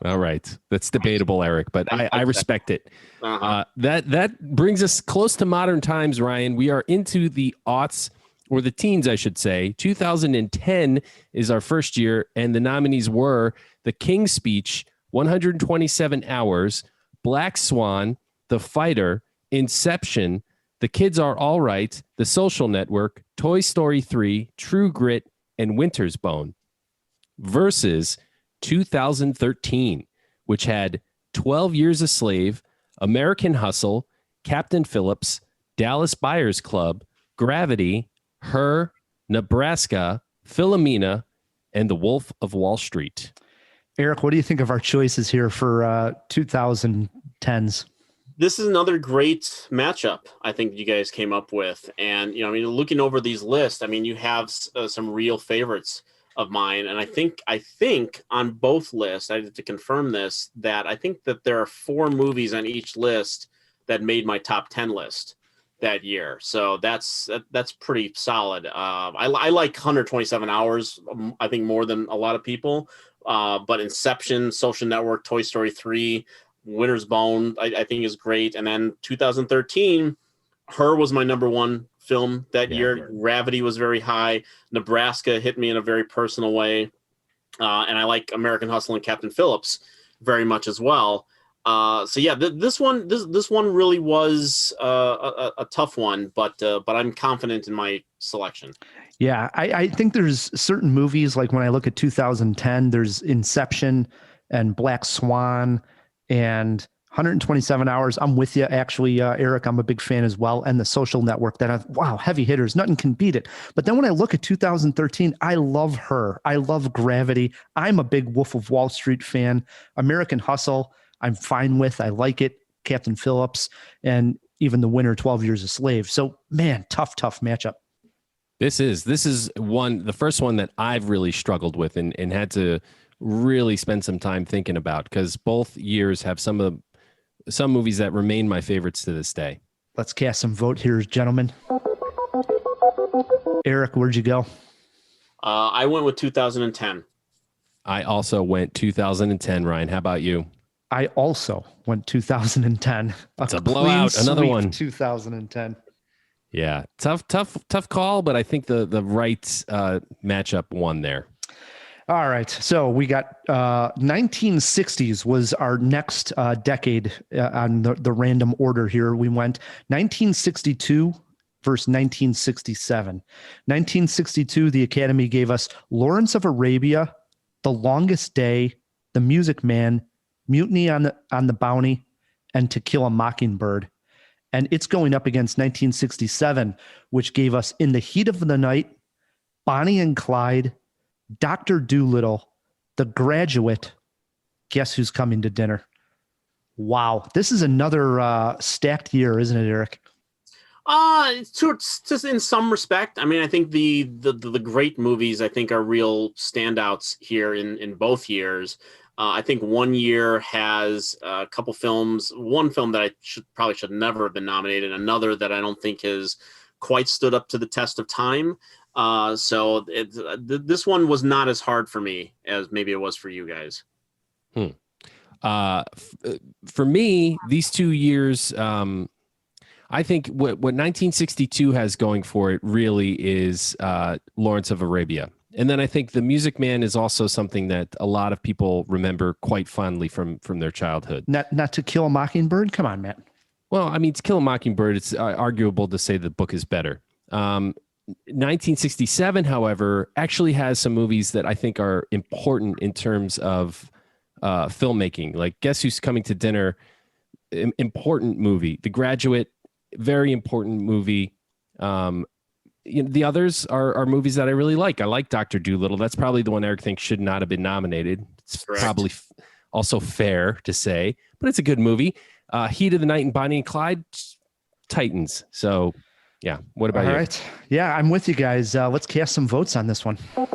All right. That's debatable, Eric, but I respect it. That brings us close to modern times, Ryan. We are into the aughts, or the teens, I should say. 2010 is our first year, and the nominees were The King's Speech, 127 Hours, Black Swan, The Fighter, Inception, The Kids Are All Right, The Social Network, Toy Story 3, True Grit, and Winter's Bone, versus 2013, which had 12 Years a Slave, American Hustle, Captain Phillips, Dallas Buyers Club, Gravity, Her, Nebraska, Philomena, and The Wolf of Wall Street. Eric, what do you think of our choices here for 2010s? This is another great matchup I think you guys came up with. And, looking over these lists, you have some real favorites of mine. And I think on both lists, I have to confirm this, that I think that there are 4 movies on each list that made my top 10 list that year. So that's pretty solid. I like 127 Hours, I think, more than a lot of people. But Inception, Social Network, Toy Story 3, Winter's Bone, I think is great. And then 2013, Her was my number 1 film that year. Gravity was very high. Nebraska hit me in a very personal way. And I like American Hustle and Captain Phillips very much as well. This one really was a tough one, but I'm confident in my selection. Yeah, I think there's certain movies, like when I look at 2010, there's Inception and Black Swan and 127 Hours. I'm with you, actually, Eric. I'm a big fan as well. And The Social Network, heavy hitters. Nothing can beat it. But then when I look at 2013, I love Her. I love Gravity. I'm a big Wolf of Wall Street fan. American Hustle, I'm fine with. I like it. Captain Phillips, and even the winner, 12 Years a Slave. So, man, tough matchup. This is the first one that I've really struggled with and had to really spend some time thinking about, because both years have some movies that remain my favorites to this day. Let's cast some vote here, gentlemen. Eric, where'd you go? I went with 2010. I also went 2010. Ryan, how about you? I also went 2010. It's a blowout. Another one. 2010. Yeah, tough call, but I think the right matchup won there. All right, so we got 1960s was our next decade on the random order here. We went 1962 versus 1967. 1962, the Academy gave us Lawrence of Arabia, The Longest Day, The Music Man, Mutiny on the Bounty, and To Kill a Mockingbird. And it's going up against 1967, which gave us In the Heat of the Night, Bonnie and Clyde, Dr. Dolittle, The Graduate, Guess Who's Coming to Dinner. Wow. This is another stacked year, isn't it, Eric? It's just in some respect. I mean, I think the great movies, I think, are real standouts here in both years. I think one year has a couple films, one film that I should never have been nominated, another that I don't think has quite stood up to the test of time. So this one was not as hard for me as maybe it was for you guys. For me, these 2 years, I think what 1962 has going for it really is Lawrence of Arabia. And then I think The Music Man is also something that a lot of people remember quite fondly from their childhood. Not To Kill a Mockingbird? Come on, Matt. Well, I mean, To Kill a Mockingbird, it's arguable to say the book is better. 1967, however, actually has some movies that I think are important in terms of filmmaking. Like Guess Who's Coming to Dinner, important movie. The Graduate, very important movie. The others are movies that I really like. I like Dr. Dolittle. That's probably the one Eric thinks should not have been nominated. It's Correct. Probably also fair to say, but it's a good movie. Heat of the Night and Bonnie and Clyde, Titans. So, yeah. What about you? All right. Yeah, I'm with you guys. Let's cast some votes on this one. How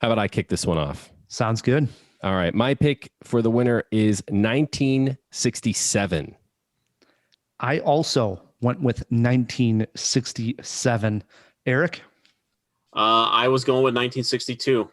about I kick this one off? Sounds good. All right. My pick for the winner is 1967. I also went with 1967. Eric? I was going with 1962.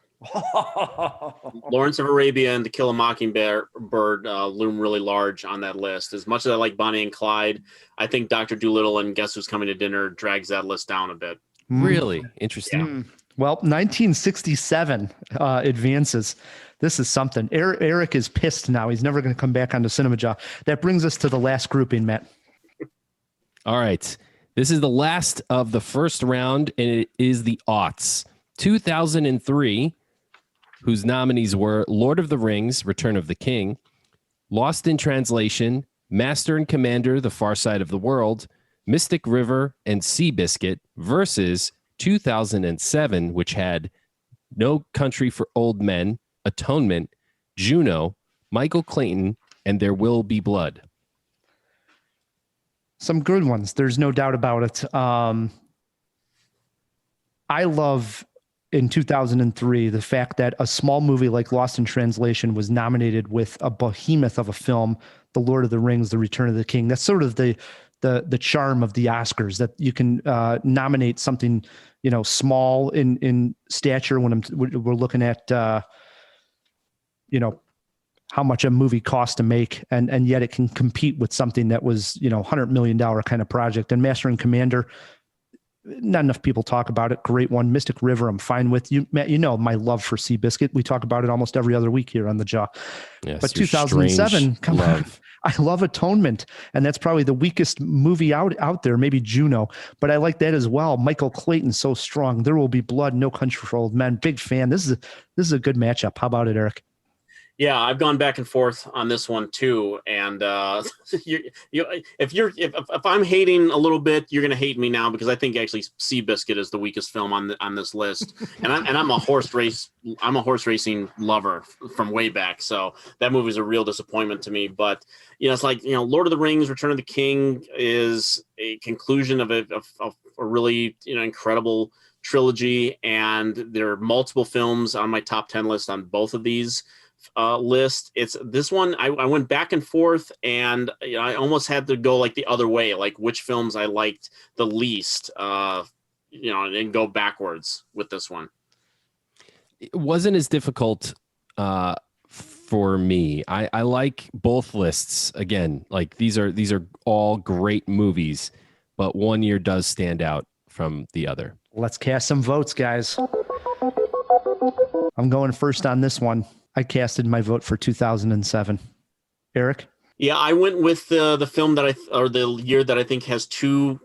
Lawrence of Arabia and To Kill a Mockingbird loom really large on that list. As much as I like Bonnie and Clyde, I think Dr. Dolittle and Guess Who's Coming to Dinner drags that list down a bit. Really? Interesting. Yeah. Well, 1967 advances. This is something. Eric is pissed now. He's never going to come back onto Cinemajaw. That brings us to the last grouping, Matt. All right. This is the last of the first round, and it is the aughts. 2003, whose nominees were Lord of the Rings, Return of the King, Lost in Translation, Master and Commander, The Far Side of the World, Mystic River, and Seabiscuit versus 2007, which had No Country for Old Men, Atonement, Juno, Michael Clayton, and There Will Be Blood. Some good ones. There's no doubt about it. I love in 2003 the fact that a small movie like Lost in Translation was nominated with a behemoth of a film, The Lord of the Rings, The Return of the King. That's sort of the charm of the Oscars, that you can nominate something, small in stature when we're looking at how much a movie costs to make, and yet it can compete with something that was, $100 million kind of project. And Master and Commander, not enough people talk about it. Great one. Mystic River, I'm fine with. You, Matt, my love for Seabiscuit. We talk about it almost every other week here on the Jaw. Yes, but 2007, come on. I love Atonement, and that's probably the weakest movie out there, maybe Juno, but I like that as well. Michael Clayton, so strong. There Will Be Blood, No Country for Old Men. Big fan. This is a good matchup. How about it, Eric? Yeah, I've gone back and forth on this one too, and if I'm hating a little bit, you're gonna hate me now, because I think actually Seabiscuit is the weakest film on this list, and I'm a horse racing lover from way back, so that movie is a real disappointment to me. But it's like Lord of the Rings, Return of the King is a conclusion of a really incredible trilogy, and there are multiple films on my top 10 list on both of these list. It's this one I went back and forth, and I almost had to go like the other way, like which films I liked the least. and go backwards with this one. It wasn't as difficult for me. I like both lists. Again, like these are all great movies, but one year does stand out from the other. Let's cast some votes, guys. I'm going first on this one. I casted my vote for 2007. Erik? Yeah, I went with the film the year that I think has two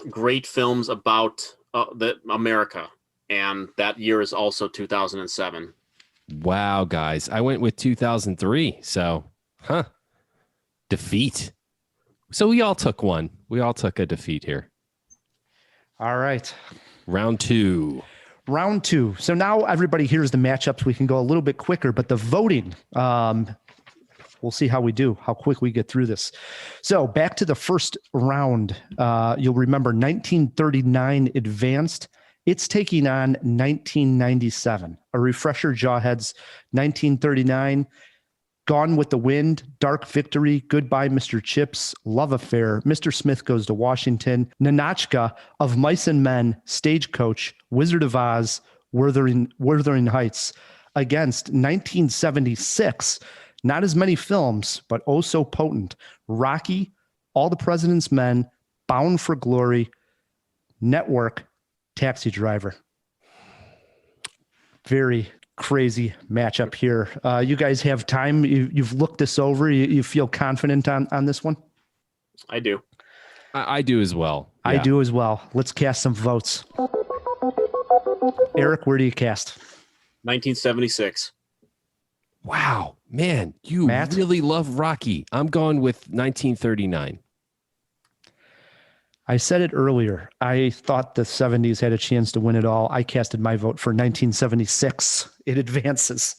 great films about America, and that year is also 2007. Wow, guys. I went with 2003. So, defeat. So we all took one. We all took a defeat here. All right. Round two. So now everybody hears the matchups. We can go a little bit quicker, but the voting, we'll see how we do, how quick we get through this. So back to the first round. You'll remember 1939 advanced. It's taking on 1997. A refresher, Jawheads. 1939, Gone with the Wind, Dark Victory, Goodbye, Mr. Chips, Love Affair, Mr. Smith Goes to Washington, Ninotchka, Of Mice and Men, Stagecoach, Wizard of Oz, Wuthering Heights. Against 1976, not as many films, but oh so potent. Rocky, All the President's Men, Bound for Glory, Network, Taxi Driver. Very crazy matchup here. You guys have time. You've looked this over. You feel confident on this one? I do. I do as well. Yeah. I do as well. Let's cast some votes. Erik, where do you cast? 1976. Wow, man, you Matt? really love Rocky. I'm going with 1939. I said it earlier. I thought the 70s had a chance to win it all. I casted my vote for 1976. It advances.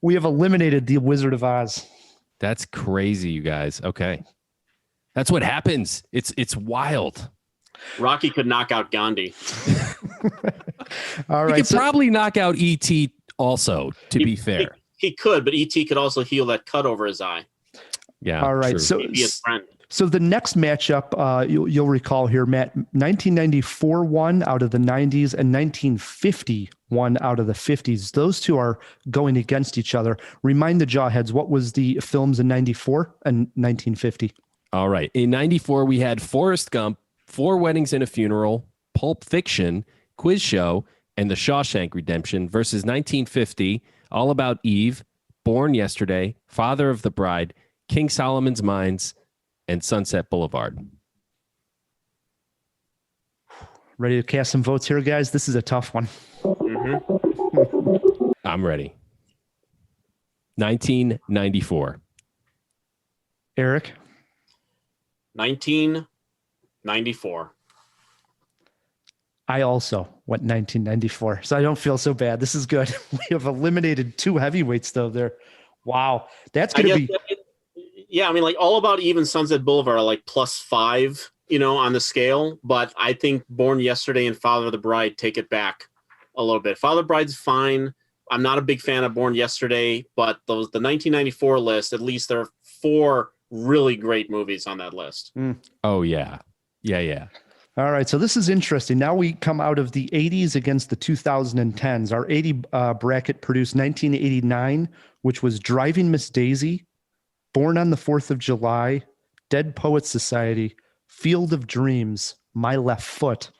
We have eliminated the Wizard of Oz. That's crazy, you guys. Okay. That's what happens. It's wild. Rocky could knock out Gandhi. All right. He could probably knock out E.T. also, to be fair. He could, but E.T. could also heal that cut over his eye. Yeah. All right. True. So He'd be his friend. So the next matchup, you'll recall here, Matt, 1994 one out of the 90s and 1950 one out of the 50s. Those two are going against each other. Remind the Jawheads, what was the films in 94 and 1950? All right. In 94, we had Forrest Gump, Four Weddings and a Funeral, Pulp Fiction, Quiz Show, and The Shawshank Redemption versus 1950, All About Eve, Born Yesterday, Father of the Bride, King Solomon's Mines, and Sunset Boulevard. Ready to cast some votes here, guys? This is a tough one. Mm-hmm. I'm ready. 1994. Erik? 1994. I also went 1994, so I don't feel so bad. This is good. We have eliminated two heavyweights, though, there. Wow. That's going to be... Yeah, I mean, like All About Eve and Sunset Boulevard are like +5, on the scale. But I think Born Yesterday and Father of the Bride take it back a little bit. Father of the Bride's fine. I'm not a big fan of Born Yesterday, but the 1994 list, at least there are 4 really great movies on that list. Oh, yeah. Yeah. All right, so this is interesting. Now we come out of the 80s against the 2010s. Our 80 bracket produced 1989, which was Driving Miss Daisy, Born on the 4th of July, Dead Poets Society, Field of Dreams, My Left Foot,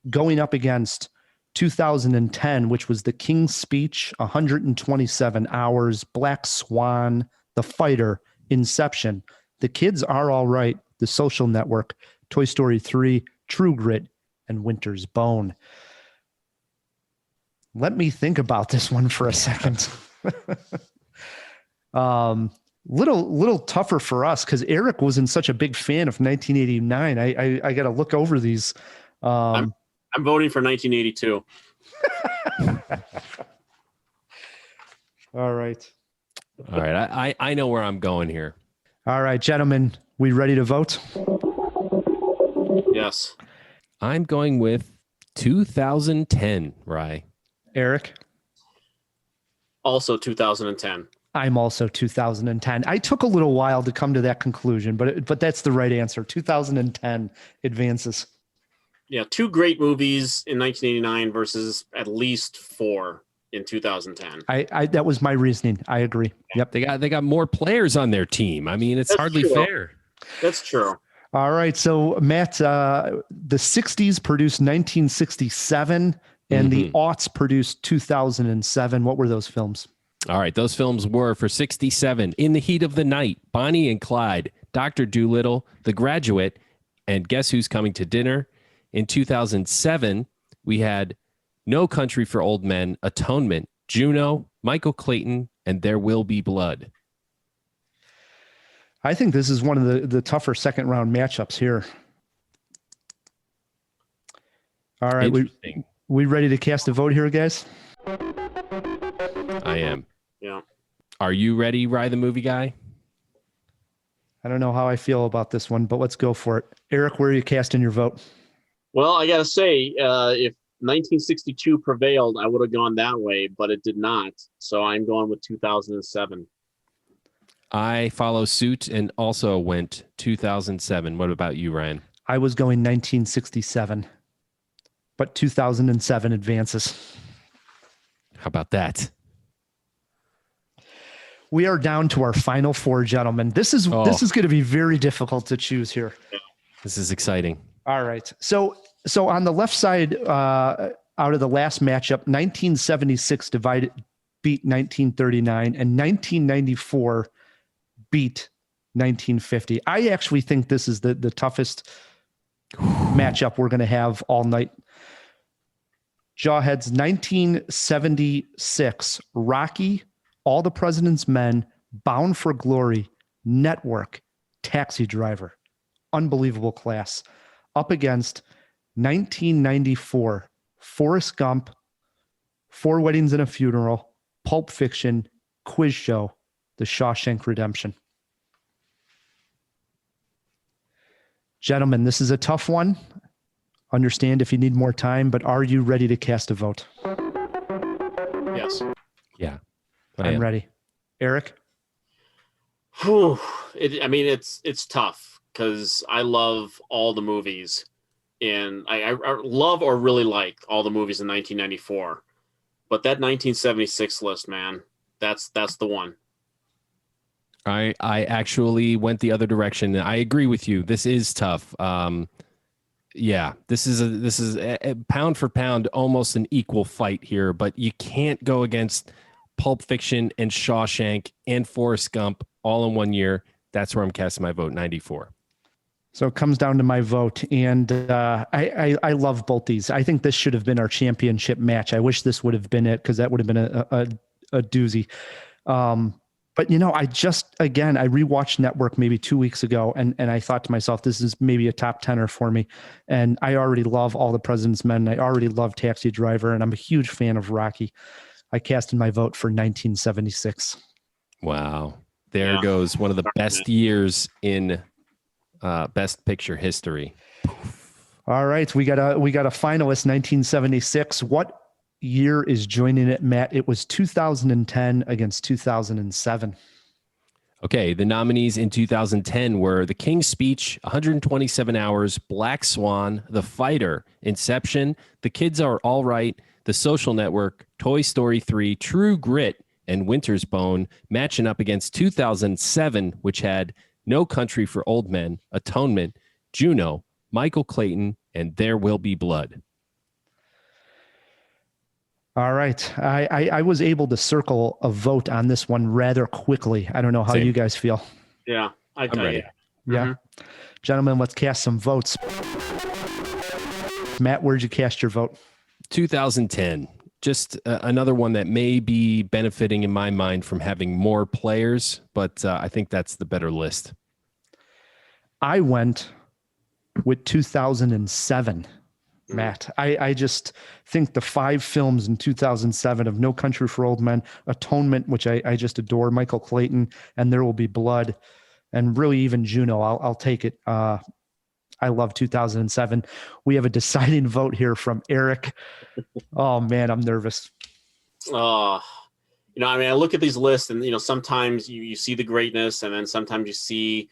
going up against 2010, which was The King's Speech, 127 Hours, Black Swan, The Fighter, Inception, The Kids Are All Right, The Social Network, Toy Story 3, True Grit, and Winter's Bone. Let me think about this one for a second. Little tougher for us because Erik wasn't such a big fan of 1989. I got to look over these. I'm voting for 1982. All right. I know where I'm going here. All right, gentlemen, we ready to vote? Yes. I'm going with 2010, Rye. Erik? Also 2010. I'm also 2010. I took a little while to come to that conclusion, but that's the right answer. 2010 advances. Yeah, 2 great movies in 1989 versus at least 4 in 2010. I that was my reasoning. I agree. Yep. They got more players on their team. I mean, it's That's hardly true. fair. That's true. All right. So Matt, the 60s produced 1967 and the aughts produced 2007. What were those films? All right. Those films were for 67, In the Heat of the Night, Bonnie and Clyde, Dr. Dolittle, The Graduate, and Guess Who's Coming to Dinner. In 2007, we had No Country for Old Men, Atonement, Juno, Michael Clayton, and There Will Be Blood. I think this is one of the tougher second round matchups here. All right. We ready to cast a vote here, guys? I am. Yeah. Are you ready, Rye the Movie Guy? I don't know how I feel about this one, but let's go for it. Eric, where are you casting your vote? Well, I got to say, if 1962 prevailed, I would have gone that way, but it did not. So I'm going with 2007. I follow suit and also went 2007. What about you, Ryan? I was going 1967, but 2007 advances. How about that? We are down to our final 4, gentlemen. This is going to be very difficult to choose here. This is exciting. All right. So on the left side, out of the last matchup, 1976 beat 1939, and 1994 beat 1950. I actually think this is the toughest matchup we're going to have all night. Jawheads, 1976, Rocky, All the President's Men, Bound for Glory, Network, Taxi Driver. Unbelievable class. Up against 1994, Forrest Gump, 4 Weddings and a Funeral, Pulp Fiction, Quiz Show, The Shawshank Redemption. Gentlemen, this is a tough one. Understand if you need more time, but are you ready to cast a vote? Yes. Yeah. I'm ready. Eric? Whew. It's tough because I love all the movies, and I love or really like all the movies in 1994. But that 1976 list, man, that's the one. I actually went the other direction. I agree with you. This is tough. Yeah, this is a pound for pound, almost an equal fight here, but you can't go against Pulp Fiction and Shawshank and Forrest Gump all in one year. That's where I'm casting my vote, 94. So it comes down to my vote, and I love both these. I think this should have been our championship match. I wish this would have been it, because that would have been a doozy. But, I rewatched Network maybe 2 weeks ago, and I thought to myself, this is maybe a top 10er for me. And I already love All the President's Men. I already love Taxi Driver, and I'm a huge fan of Rocky. I casted my vote for 1976. Wow. There goes one of the best years in Best Picture history. All right. We got a finalist, 1976. What year is joining it, Matt? It was 2010 against 2007. Okay, the nominees in 2010 were The King's Speech, 127 Hours, Black Swan, The Fighter, Inception, The Kids Are All Right, The Social Network, Toy Story 3, True Grit, and Winter's Bone, matching up against 2007, which had No Country for Old Men, Atonement, Juno, Michael Clayton, and There Will Be Blood. All right. I was able to circle a vote on this one rather quickly. I don't know how you guys feel. Yeah, I'm ready. Yeah. Mm-hmm. Gentlemen, let's cast some votes. Matt, where'd you cast your vote? 2010. Just another one that may be benefiting in my mind from having more players, but I think that's the better list. I went with 2007. Matt, I just think the 5 films in 2007 of No Country for Old Men, Atonement, which I just adore, Michael Clayton, and There Will Be Blood, and really even Juno. I'll take it. I love 2007. We have a deciding vote here from Eric. Oh man, I'm nervous. I look at these lists, and sometimes you see the greatness, and then sometimes you see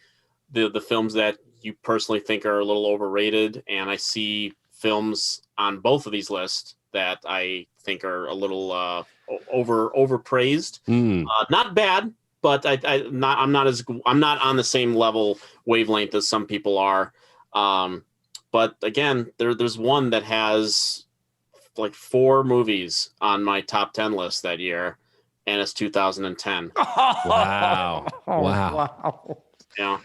the films that you personally think are a little overrated, and I see films on both of these lists that I think are a little overpraised. Not bad, but I'm not on the same level wavelength as some people are. But again, there's one that has like 4 movies on my top 10 list that year, and it's 2010. Wow. Wow. Yeah.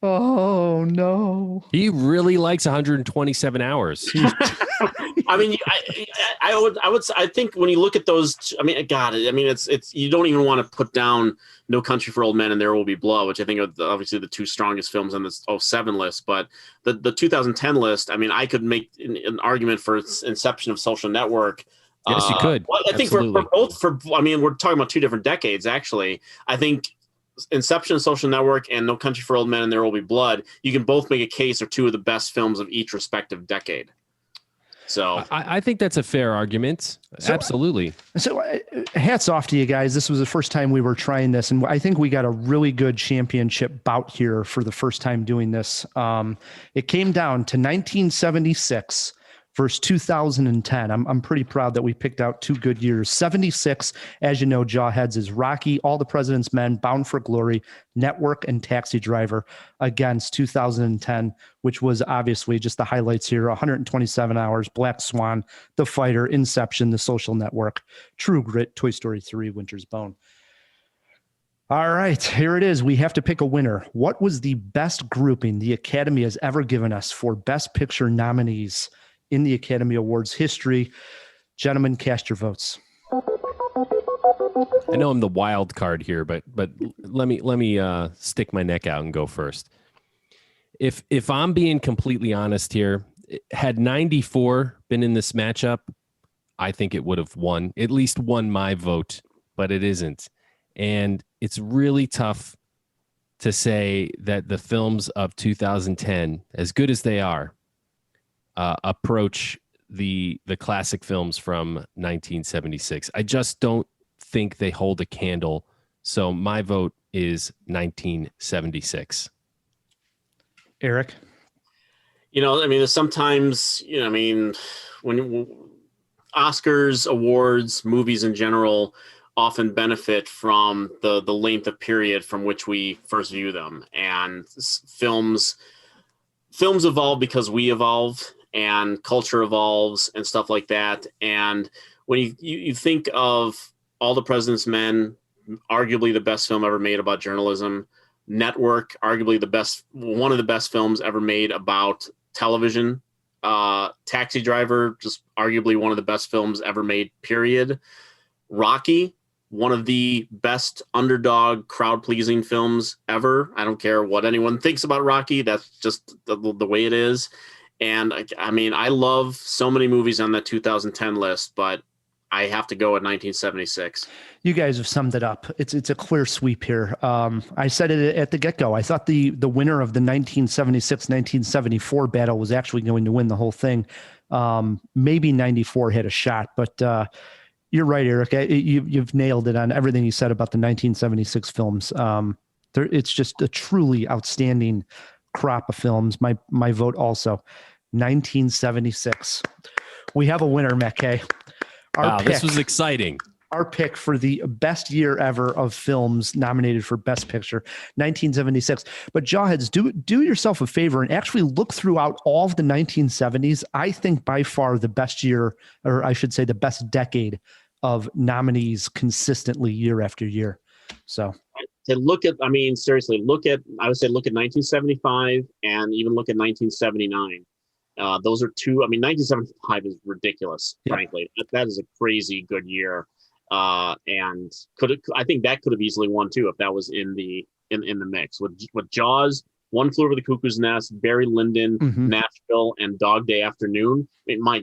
Oh no. He really likes 127 hours. I mean, I think when you look at those, I mean, God, I mean, it's you don't even want to put down No Country for Old Men and There Will Be Blood, which I think are obviously the 2 strongest films on this 07 list. But the 2010 list, I mean, I could make an argument for Inception of Social Network. Yes, you could. Well, I think for both, I mean, we're talking about 2 different decades, actually. I think Inception, Social Network, and No Country for Old Men and There Will Be Blood, you can both make a case are 2 of the best films of each respective decade. So I think that's a fair argument. Absolutely. So hats off to you guys. This was the first time we were trying this, and I think we got a really good championship bout here for the first time doing this. It came down to 1976 versus 2010. I'm pretty proud that we picked out 2 good years. 76, as you know, Jawheads, is Rocky, All the President's Men, Bound for Glory, Network, and Taxi Driver, against 2010, which was obviously just the highlights here: 127 hours, Black Swan, The Fighter, Inception, The Social Network, True Grit, Toy Story 3, Winter's Bone. All right, here it is. We have to pick a winner. What was the best grouping the Academy has ever given us for Best Picture nominees in the Academy Awards history? Gentlemen, cast your votes. I know I'm the wild card here, but let me stick my neck out and go first. If I'm being completely honest here, had 94 been in this matchup, I think it would have at least won my vote, but it isn't. And it's really tough to say that the films of 2010, as good as they are, approach the classic films from 1976. I just don't think they hold a candle. So my vote is 1976. Eric? I mean, there's sometimes, I mean, when Oscars, awards, movies in general often benefit from the length of period from which we first view them. And films evolve because we evolve, and culture evolves and stuff like that. And when you think of All the President's Men, arguably the best film ever made about journalism, Network, arguably one of the best films ever made about television, Taxi Driver, just arguably one of the best films ever made, period. Rocky, one of the best underdog crowd-pleasing films ever. I don't care what anyone thinks about Rocky. That's just the way it is. And I mean, I love so many movies on that 2010 list, but I have to go at 1976. You guys have summed it up. It's a clear sweep here. I said it at the get-go. I thought the winner of the 1976-1974 battle was actually going to win the whole thing. Maybe 94 had a shot, but you're right, Eric. You've nailed it on everything you said about the 1976 films. It's just a truly outstanding crop of films. My vote also 1976. We have a winner, Mackay. Wow, this was exciting. Our pick for the best year ever of films nominated for Best Picture, 1976. But Jawheads, do yourself a favor and actually look throughout all of the 1970s. I think by far the best year, or I should say the best decade of nominees consistently year after year. So to look at, I mean, seriously, I would say look at 1975 and even look at 1979. Those are 2. I mean, 1975 is ridiculous, frankly. That is a crazy good year. And I think that could have easily won too if that was in the mix with Jaws, One Flew Over the Cuckoo's Nest, Barry Lyndon, Nashville, and Dog Day Afternoon. I mean, my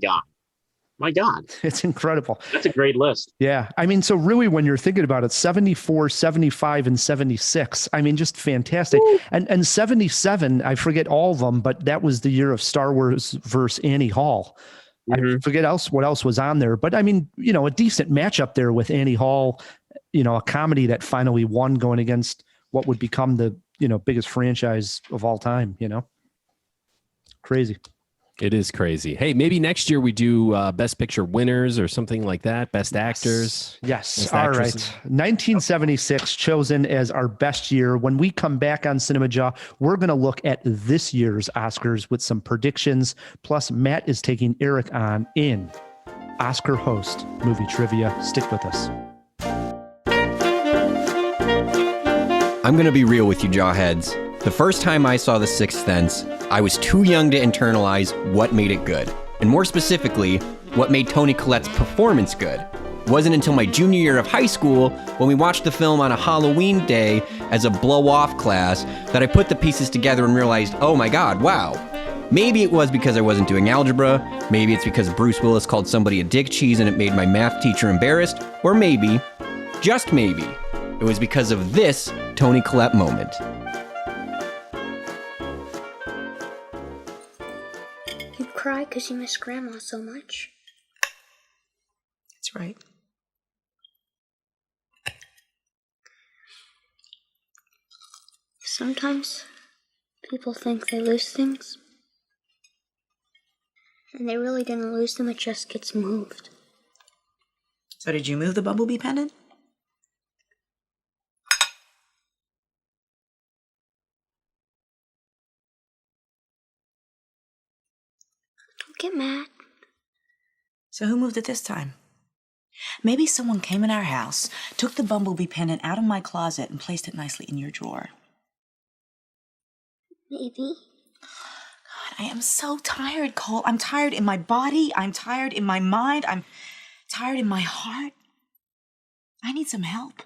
God, it's incredible. That's a great list. Yeah, I mean, so really, when you're thinking about it, 74, 75, and 76. I mean, just fantastic. Woo. And 77, I forget all of them, but that was the year of Star Wars versus Annie Hall. I forget what else was on there, but I mean, a decent matchup there with Annie Hall, a comedy that finally won going against what would become the, biggest franchise of all time, Crazy. It is crazy. Hey, maybe next year we do Best Picture winners or something like that. Best actors. Yes. Best All actresses. right. 1976 chosen as our best year. When we come back on Cinemajaw, we're going to look at this year's Oscars with some predictions. Plus, Matt is taking Erik on in Oscar host movie trivia. Stick with us. I'm going to be real with you, Jawheads. The first time I saw The Sixth Sense, I was too young to internalize what made it good. And more specifically, what made Toni Collette's performance good. It wasn't until my junior year of high school, when we watched the film on a Halloween day as a blow-off class, that I put the pieces together and realized, oh my God, wow. Maybe it was because I wasn't doing algebra, maybe it's because Bruce Willis called somebody a dick cheese and it made my math teacher embarrassed, or maybe, just maybe, it was because of this Toni Collette moment. You cry because you miss Grandma so much. That's right. Sometimes people think they lose things, and they really didn't lose them, it just gets moved. So did you move the bumblebee pendant? Don't get mad. So who moved it this time? Maybe someone came in our house, took the bumblebee pendant out of my closet and placed it nicely in your drawer. Maybe. God, I am so tired, Cole. I'm tired in my body. I'm tired in my mind. I'm tired in my heart. I need some help.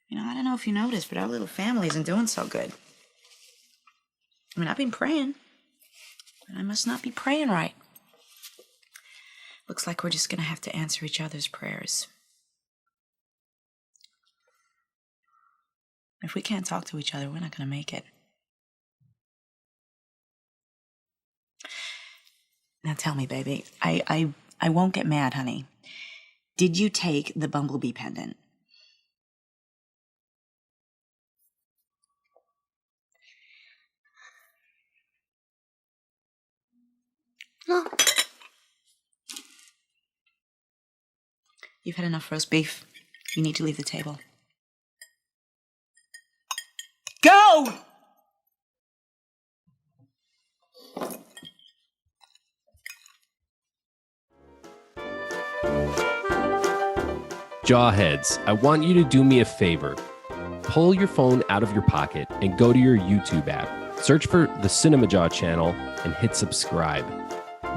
You know, I don't know if you noticed, but our little family isn't doing so good. I mean, I've been praying, but I must not be praying right. Looks like we're just gonna have to answer each other's prayers. If we can't talk to each other, we're not gonna make it. Now tell me, baby, I won't get mad, honey. Did you take the bumblebee pendant? No. You've had enough roast beef. You need to leave the table. Go! Jawheads, I want you to do me a favor. Pull your phone out of your pocket and go to your YouTube app. Search for the Cinemajaw channel and hit subscribe.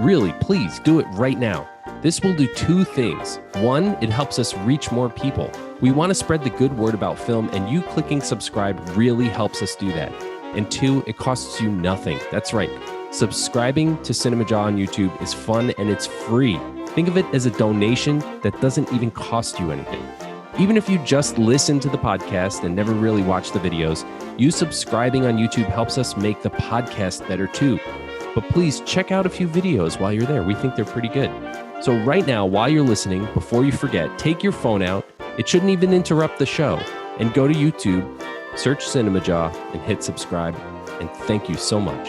Really, please do it right now. This will do two things. One, it helps us reach more people. We want to spread the good word about film, and you clicking subscribe really helps us do that. And two, it costs you nothing. That's right. Subscribing to Cinemajaw on YouTube is fun and it's free. Think of it as a donation that doesn't even cost you anything. Even if you just listen to the podcast and never really watch the videos, you subscribing on YouTube helps us make the podcast better too. But please check out a few videos while you're there. We think they're pretty good. So right now, while you're listening, before you forget, take your phone out. It shouldn't even interrupt the show. And go to YouTube, search Cinemajaw, and hit subscribe. And thank you so much.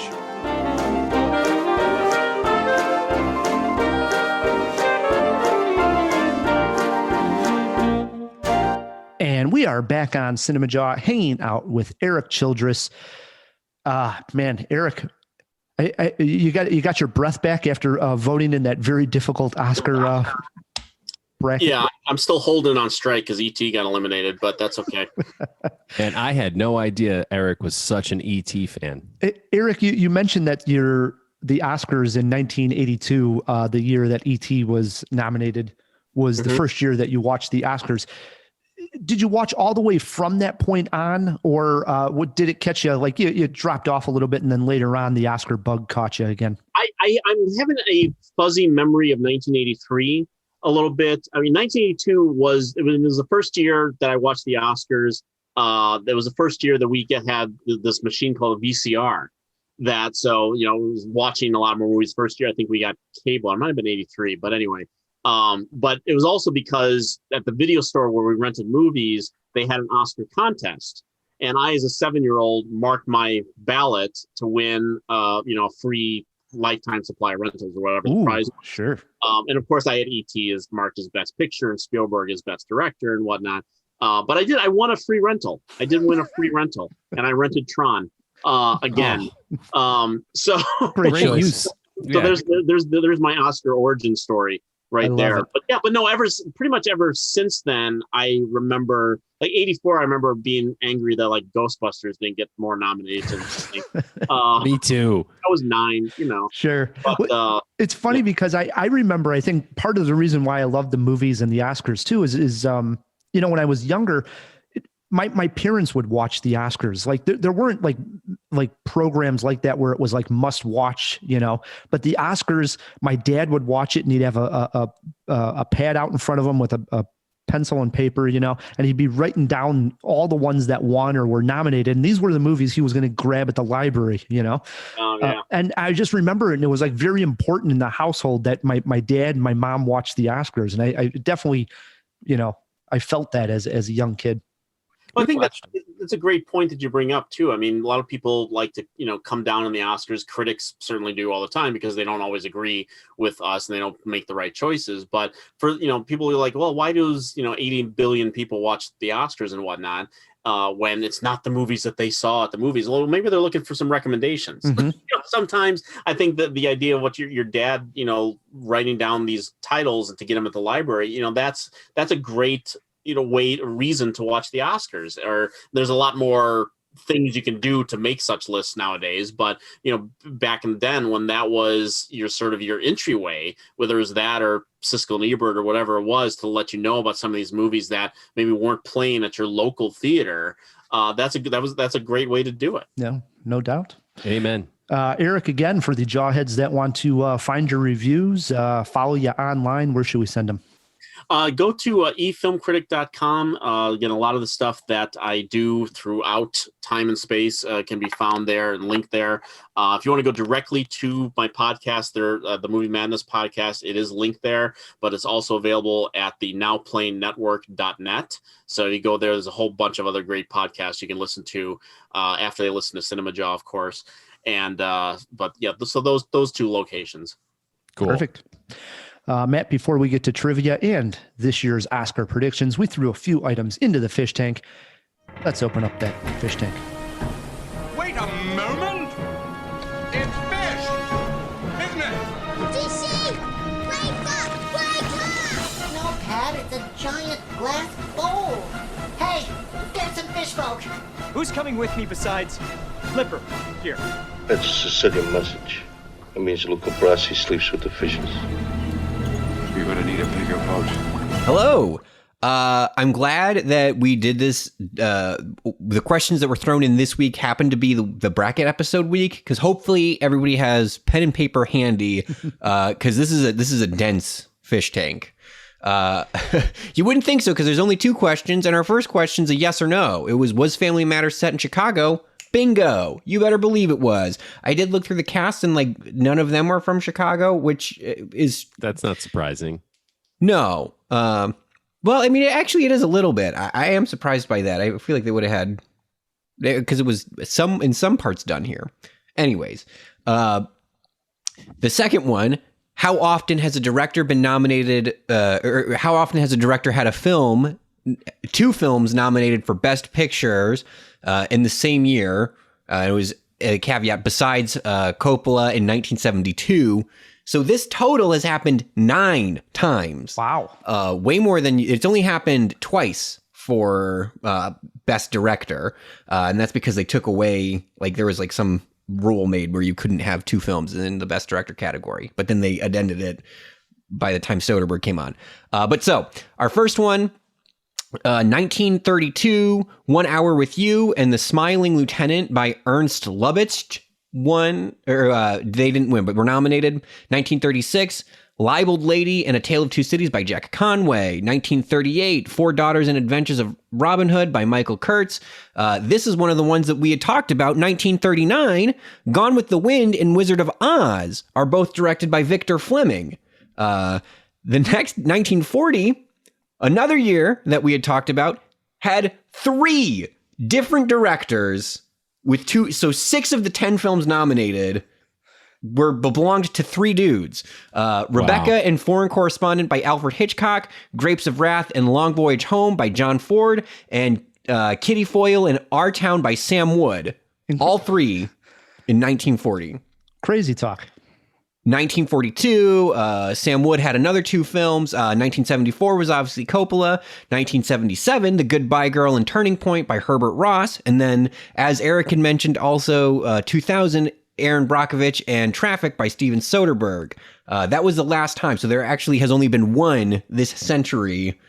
And we are back on Cinemajaw, hanging out with Erik Childress. Man, Erik, you got your breath back after voting in that very difficult Oscar bracket. Yeah, I'm still holding on strike because E.T. got eliminated, but that's okay. And I had no idea Erik was such an E.T. fan. Erik, you mentioned that the Oscars in 1982, the year that E.T. was nominated, was the first year that you watched the Oscars. Did you watch all the way from that point on, or what did it catch you? Like you dropped off a little bit, and then later on, the Oscar bug caught you again. I'm having a fuzzy memory of 1983 a little bit. I mean, 1982 was the first year that I watched the Oscars. That was the first year that we had this machine called a VCR. Was watching a lot more movies. First year, I think we got cable. It might have been 83, but anyway. But it was also because at the video store where we rented movies, they had an Oscar contest. And I, as a 7-year-old, marked my ballot to win, a free lifetime supply of rentals or whatever the Ooh, prize. sure. And of course, I had E.T. as marked as Best Picture and Spielberg as Best Director and whatnot. But I won a free rental. I did win a free rental, and I rented Tron again. So Great Great choice. use. So there's my Oscar origin story right there. It. But no, pretty much ever since then, I remember like 84. I remember being angry that like Ghostbusters didn't get more nominations. Me too. I was 9, you know. Sure. But it's funny because I remember, I think part of the reason why I love the movies and the Oscars too is you know, when I was younger, my parents would watch the Oscars. Like there weren't like programs like that where it was like must watch, you know, but the Oscars, my dad would watch it and he'd have a pad out in front of him with a pencil and paper, you know, and he'd be writing down all the ones that won or were nominated. And these were the movies he was going to grab at the library, you know? And I just remember it, and it was like very important in the household that my dad and my mom watched the Oscars. And I definitely, you know, I felt that as a young kid. Well, I think that's a great point that you bring up too. I mean, a lot of people like to, you know, come down on the Oscars. Critics certainly do all the time because they don't always agree with us and they don't make the right choices. But for, you know, people who are like, well, why does, you know, 80 billion people watch the Oscars and whatnot when it's not the movies that they saw at the movies? Well, maybe they're looking for some recommendations. Mm-hmm. You know, sometimes I think that the idea of what your dad, you know, writing down these titles and to get them at the library, you know, that's a great, you know, reason to watch the Oscars. Or there's a lot more things you can do to make such lists nowadays, but you know, back in then when that was your sort of your entryway, whether it was that or Siskel and Ebert or whatever it was, to let you know about some of these movies that maybe weren't playing at your local theater, that's a great way to do it. Yeah, no doubt. Amen. Erik, again, for the jawheads that want to find your reviews, follow you online, where should we send them? Go to efilmcritic.com. Again, a lot of the stuff that I do throughout time and space can be found there and linked there. If you want to go directly to my podcast, the Movie Madness podcast, it is linked there, but it's also available at the nowplaynetwork.net. So you go there, there's a whole bunch of other great podcasts you can listen to after they listen to Cinemajaw, of course. And but yeah, so those two locations. Cool. Perfect. Matt, before we get to trivia and this year's Oscar predictions, we threw a few items into the fish tank. Let's open up that fish tank. Wait a moment! It's fish! Isn't it? DC! Wake up! Wake up! No, Pat, it's a giant glass bowl. Hey, get some fish folk. Who's coming with me besides Flipper? Here. That's a Sicilian message. It means little Brassi sleeps with the fishes. You're gonna need a bigger boat. Hello. I'm glad that we did this. The questions that were thrown in this week happened to be the bracket episode week, because hopefully everybody has pen and paper handy, because this is a dense fish tank. You wouldn't think so, because there's only 2 questions, and our first question's a yes or no. It was Family Matters set in Chicago? Bingo! You better believe it was. I did look through the cast, and like none of them were from Chicago, which is That's not surprising. no. Well, I mean, it is a little bit. I am surprised by that. I feel like they would have had, because it was in some parts done here. Anyways, the second one: how often has a director been nominated, or how often has a director had 2 films nominated for Best Pictures in the same year? It was a caveat, besides Coppola in 1972. So this total has happened 9 times. Wow. Way more than, it's only happened twice for Best Director. And that's because they took away, like there was like some rule made where you couldn't have 2 films in the Best Director category. But then they addended it by the time Soderbergh came on. But so our first one, 1932, 1 Hour with You and The Smiling Lieutenant by Ernst Lubitsch they didn't win, but were nominated. 1936, Libeled Lady and A Tale of Two Cities by Jack Conway. 1938, Four Daughters and Adventures of Robin Hood by Michael Kurtz. This is one of the ones that we had talked about. 1939, Gone with the Wind and Wizard of Oz are both directed by Victor Fleming. The next, 1940, another year that we had talked about, had 3 different directors with 2, so 6 of the 10 films nominated belonged to three dudes. Rebecca and Foreign Correspondent by Alfred Hitchcock, Grapes of Wrath and Long Voyage Home by John Ford, and Kitty Foyle and Our Town by Sam Wood. All three in 1940. Crazy talk. 1942, Sam Wood had another two films. 1974 was obviously Coppola. 1977, The Goodbye Girl and Turning Point by Herbert Ross. And then, as Eric had mentioned, also 2000, Aaron Brockovich and Traffic by Steven Soderbergh. That was the last time. So there actually has only been one this century.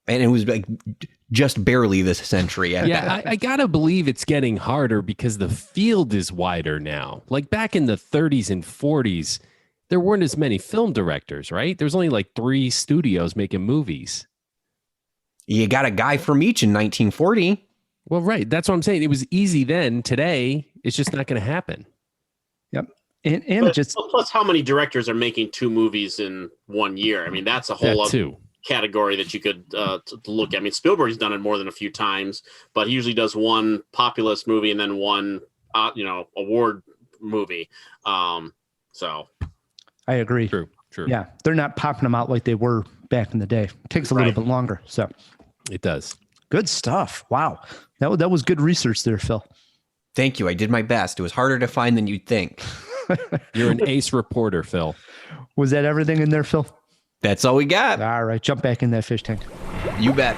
And it was like just barely this century. Yeah, I gotta believe it's getting harder because the field is wider now. Like back in the 30s and 40s, there weren't as many film directors, right? There's only like 3 studios making movies. You got a guy from each in 1940. Well, right. That's what I'm saying. It was easy then. Today, it's just not going to happen. Yep. And plus how many directors are making 2 movies in 1 year? I mean, that's a whole other category that you could to look at. I mean, Spielberg's done it more than a few times, but he usually does one populist movie and then one, award movie. So I agree. True. Yeah, they're not popping them out like they were back in the day. It takes a little bit longer. So it does. Good stuff. Wow, that was good research there, Phil. Thank you. I did my best. It was harder to find than you'd think. You're an ace reporter, Phil. Was that everything in there, Phil? That's all we got. All right, jump back in that fish tank. You bet.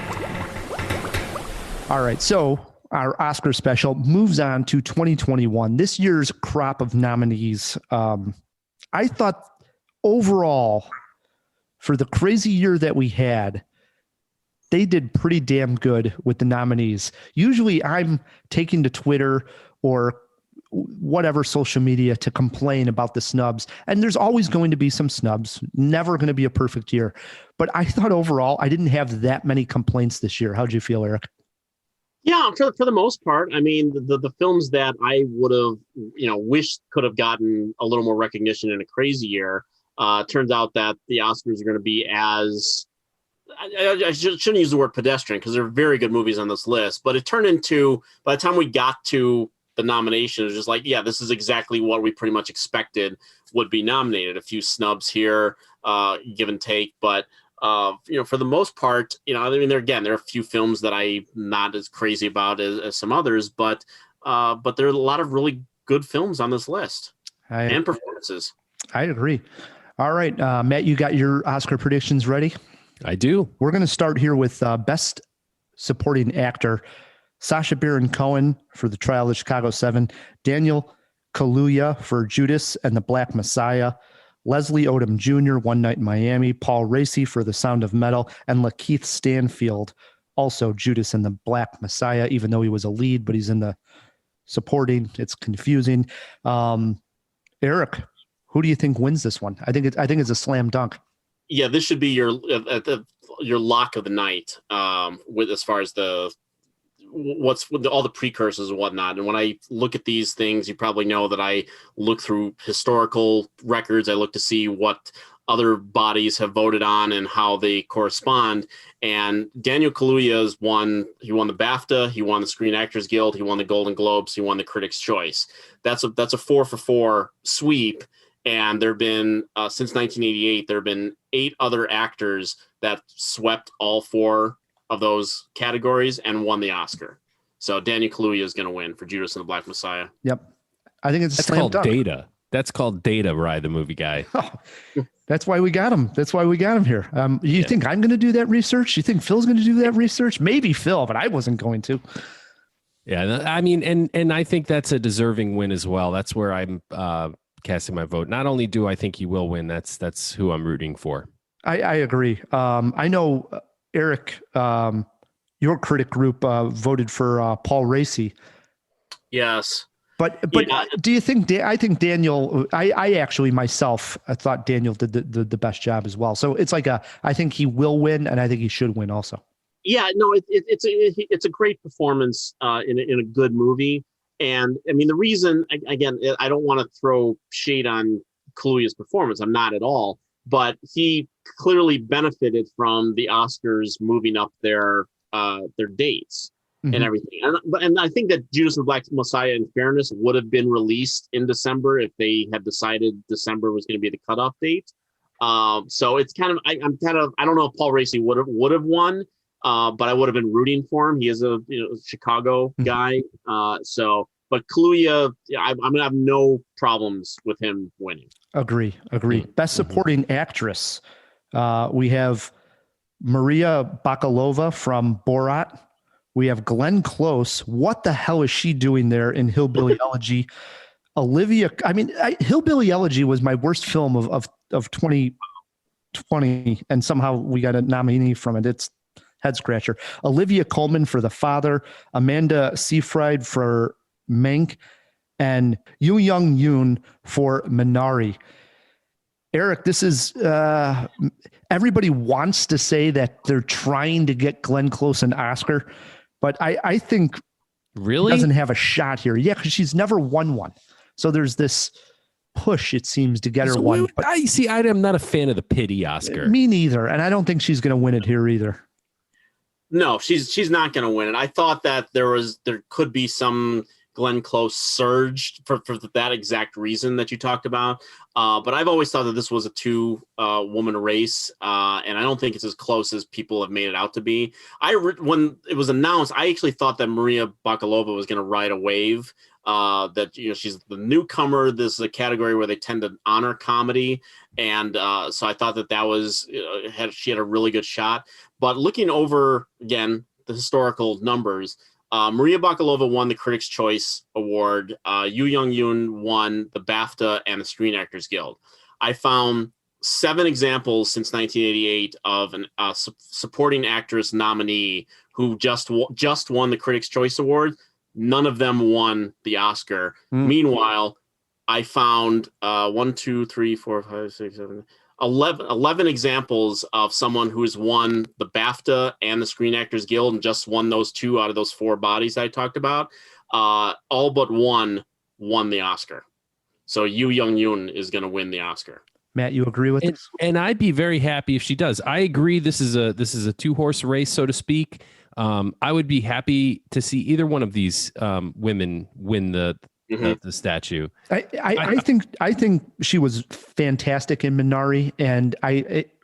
All right, so our Oscar special moves on to 2021. This year's crop of nominees. I thought overall, for the crazy year that we had, they did pretty damn good with the nominees. Usually I'm taking to Twitter or whatever social media to complain about the snubs. And there's always going to be some snubs, never going to be a perfect year. But I thought overall, I didn't have that many complaints this year. How'd you feel, Eric? Yeah, for the most part, I mean, the films that I would have, wished could have gotten a little more recognition in a crazy year, turns out that the Oscars are going to be as, I shouldn't use the word pedestrian because there are very good movies on this list, but it turned into, by the time we got to the nomination, it was just like, yeah, this is exactly what we pretty much expected would be nominated. A few snubs here, give and take, but for the most part, there are a few films that I'm not as crazy about as some others, but there are a lot of really good films on this list and performances. I agree. All right, Matt, you got your Oscar predictions ready? I do. We're going to start here with Best Supporting Actor. Sacha Baron Cohen for The Trial of Chicago 7, Daniel Kaluuya for Judas and the Black Messiah, Leslie Odom Jr., One Night in Miami, Paul Raci for The Sound of Metal, and Lakeith Stanfield, also Judas and the Black Messiah, even though he was a lead, but he's in the supporting. It's confusing. Eric, who do you think wins this one? I think it's a slam dunk. Yeah, this should be your lock of the night with as far as what's with all the precursors and whatnot. And when I look at these things, you probably know that I look through historical records. I look to see what other bodies have voted on and how they correspond. And Daniel Kaluuya he won the BAFTA, he won the Screen Actors Guild, he won the Golden Globes, he won the Critics' Choice. That's a 4-for-4 sweep. And there have been, since 1988, there have been 8 other actors that swept all 4 of those categories and won the Oscar. So Daniel Kaluuya is going to win for Judas and the Black Messiah. Yep. I think it's That's called Data. That's called Data, Rye, the movie guy. Oh, that's why we got him. That's why we got him here. You think I'm going to do that research? You think Phil's going to do that research? Maybe Phil, but I wasn't going to. Yeah, I mean, and I think that's a deserving win as well. That's where I'm casting my vote. Not only do I think he will win, that's who I'm rooting for. I agree. I know, Eric, your critic group voted for Paul Raci. Yes. But do you think, I think Daniel, I actually myself, I thought Daniel did the best job as well. So it's like I think he will win and I think he should win also. Yeah, no, it's a great performance in a good movie. And I mean, the reason, again, I don't want to throw shade on Kaluuya's performance. I'm not at all. But he clearly benefited from the Oscars moving up their dates. and everything. And I think that Judas and the Black Messiah, in fairness, would have been released in December if they had decided December was going to be the cutoff date. So it's kind of, I don't know if Paul Raci would have won, but I would have been rooting for him. He is a Chicago guy. But Kaluuya, I'm going to have no problems with him winning. Agree. Best supporting actress. We have Maria Bakalova from Borat. We have Glenn Close. What the hell is she doing there in Hillbilly Elegy? Hillbilly Elegy was my worst film of 2020, and somehow we got a nominee from it. It's head scratcher. Olivia Colman for The Father, Amanda Seyfried for Mank, and Yoo Young-yoon for Minari. Erik, this is everybody wants to say that they're trying to get Glenn Close an Oscar, but I think really doesn't have a shot here. Yeah, because she's never won one. So there's this push, it seems, to get her one. But I'm not a fan of the pity Oscar. Me neither, and I don't think she's going to win it here either. No, she's not going to win it. I thought that there could be some Glenn Close surge for that exact reason that you talked about. But I've always thought that this was a two-woman race, and I don't think it's as close as people have made it out to be. When it was announced, I actually thought that Maria Bakalova was going to ride a wave. That she's the newcomer. This is a category where they tend to honor comedy, and so I thought that was she had a really good shot. But looking over again the historical numbers. Maria Bakalova won the Critics' Choice Award. Yoo Young-yoon won the BAFTA and the Screen Actors Guild. I found 7 examples since 1988 of a supporting actress nominee who just won the Critics' Choice Award. None of them won the Oscar. Meanwhile, I found 1, 2, 3, 4, 5, 6, 7, 11 examples of someone who has won the BAFTA and the Screen Actors Guild and just won those 2 out of those 4 bodies I talked about. All but one won the Oscar. So Yoo Young-yoon is going to win the Oscar. Matt, you agree with this? And I'd be very happy if she does. I agree. This is a 2-horse race, so to speak. I would be happy to see either one of these women win the statue. I think she was fantastic in Minari, and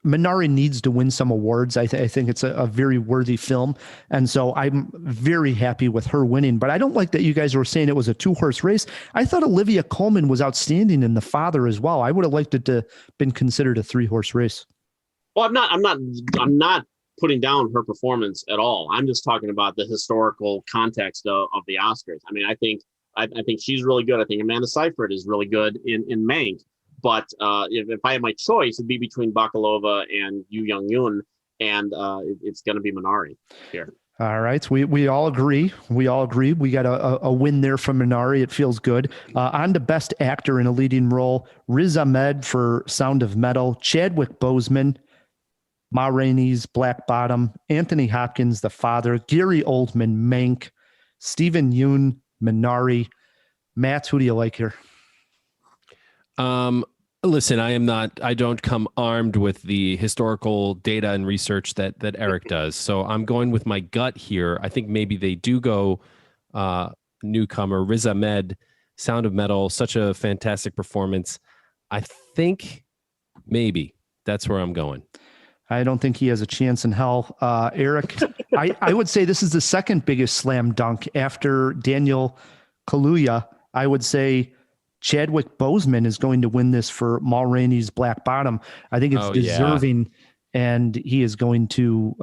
Minari needs to win some awards. I think it's a very worthy film, and so I'm very happy with her winning. But I don't like that you guys were saying it was a 2-horse race. I thought Olivia Colman was outstanding in The Father as well. I would have liked it to been considered a 3-horse race. Well, I'm not putting down her performance at all. I'm just talking about the historical context of the Oscars. I mean, I think she's really good. I think Amanda Seyfried is really good in Mank. But if I had my choice, it'd be between Bakalova and Yoo Young-yoon, and it's going to be Minari here. All right, we all agree. We got a win there from Minari. It feels good. On to Best Actor in a Leading Role: Riz Ahmed for Sound of Metal, Chadwick Boseman, Ma Rainey's Black Bottom, Anthony Hopkins, The Father, Gary Oldman, Mank, Stephen Yeun, Minari. Matt, who do you like here? Listen, I don't come armed with the historical data and research that Erik does. So I'm going with my gut here. I think maybe they do go newcomer, Riz Ahmed, Sound of Metal, such a fantastic performance. I think maybe that's where I'm going. I don't think he has a chance in hell. Erik, I would say this is the second biggest slam dunk after Daniel Kaluuya. I would say Chadwick Boseman is going to win this for Ma Rainey's Black Bottom. I think it's deserving, and he is going to.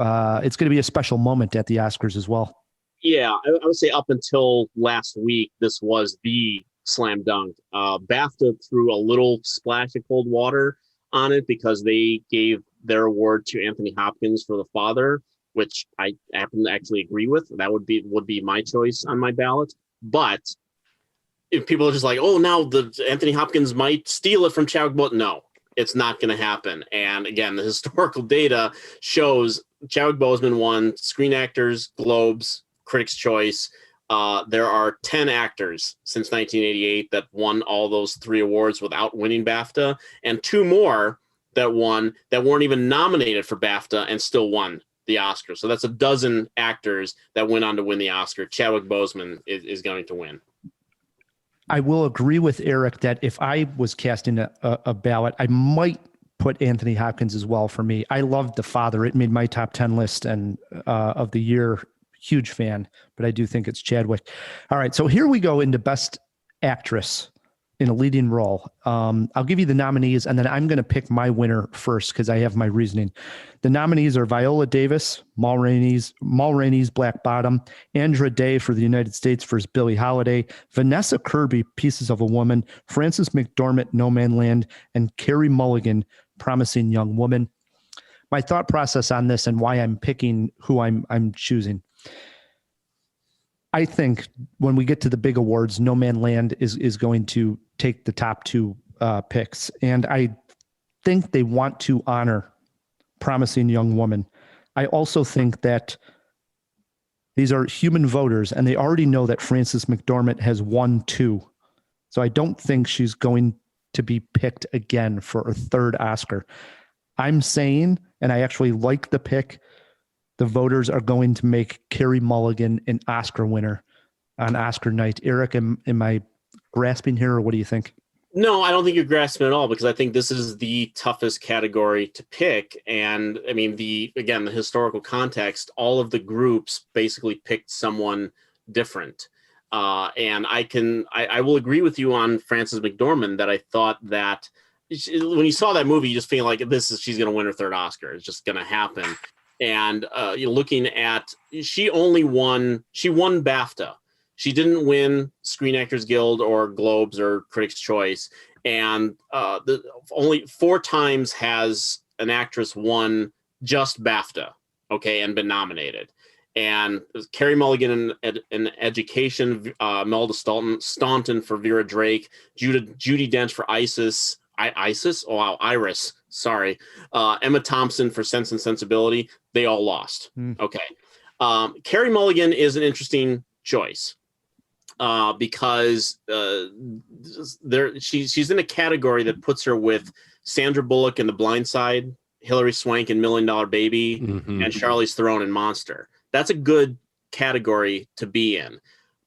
It's going to be a special moment at the Oscars as well. Yeah, I would say up until last week, this was the slam dunk. BAFTA threw a little splash of cold water on it because they gave their award to Anthony Hopkins for The Father, which I happen to actually agree with. That would be my choice on my ballot. But if people are just like, oh, now the Anthony Hopkins might steal it from Chadwick Boseman, no, it's not going to happen. And again, the historical data shows Chadwick Boseman won Screen Actors, Globes, Critics' Choice. There are 10 actors since 1988 that won all those 3 awards without winning BAFTA, and 2 more that weren't even nominated for BAFTA and still won the Oscar. So that's a dozen actors that went on to win the Oscar. Chadwick Boseman is going to win. I will agree with Eric that if I was casting a ballot, I might put Anthony Hopkins as well for me. I loved The Father. It made my top 10 list and of the year. Huge fan, but I do think it's Chadwick. All right, so here we go into Best Actress in a leading role. I'll give you the nominees, and then I'm going to pick my winner first because I have my reasoning. The nominees are Viola Davis, Ma Rainey's Black Bottom, Andra Day for the United States versus Billie Holiday, Vanessa Kirby, Pieces of a Woman, Frances McDormand, No Man Land, and Carey Mulligan, Promising Young Woman. My thought process on this and why I'm picking who I'm choosing. I think when we get to the big awards, No Man Land is going to take the top two picks. And I think they want to honor Promising Young Woman. I also think that these are human voters, and they already know that Frances McDormand has won 2. So I don't think she's going to be picked again for a third Oscar. I'm saying, and I actually like the pick, the voters are going to make Carey Mulligan an Oscar winner on Oscar night. Eric, am I grasping here, or what do you think? No, I don't think you're grasping at all, because I think this is the toughest category to pick. And I mean, the historical context, all of the groups basically picked someone different. And I will agree with you on Frances McDormand that I thought that when you saw that movie, you just feel like she's going to win her third Oscar. It's just going to happen. And you're looking at, she won BAFTA. She didn't win Screen Actors Guild or Globes or Critics' Choice. And only 4 times has an actress won just BAFTA, okay, and been nominated. And Carey Mulligan in Education, Melda Staunton for Vera Drake, Judi Dench for Iris. Sorry. Emma Thompson for Sense and Sensibility. They all lost. Okay. Carey Mulligan is an interesting choice because she's in a category that puts her with Sandra Bullock in The Blind Side, Hilary Swank in $1 Million Baby, and Charlize Theron in Monster. That's a good category to be in.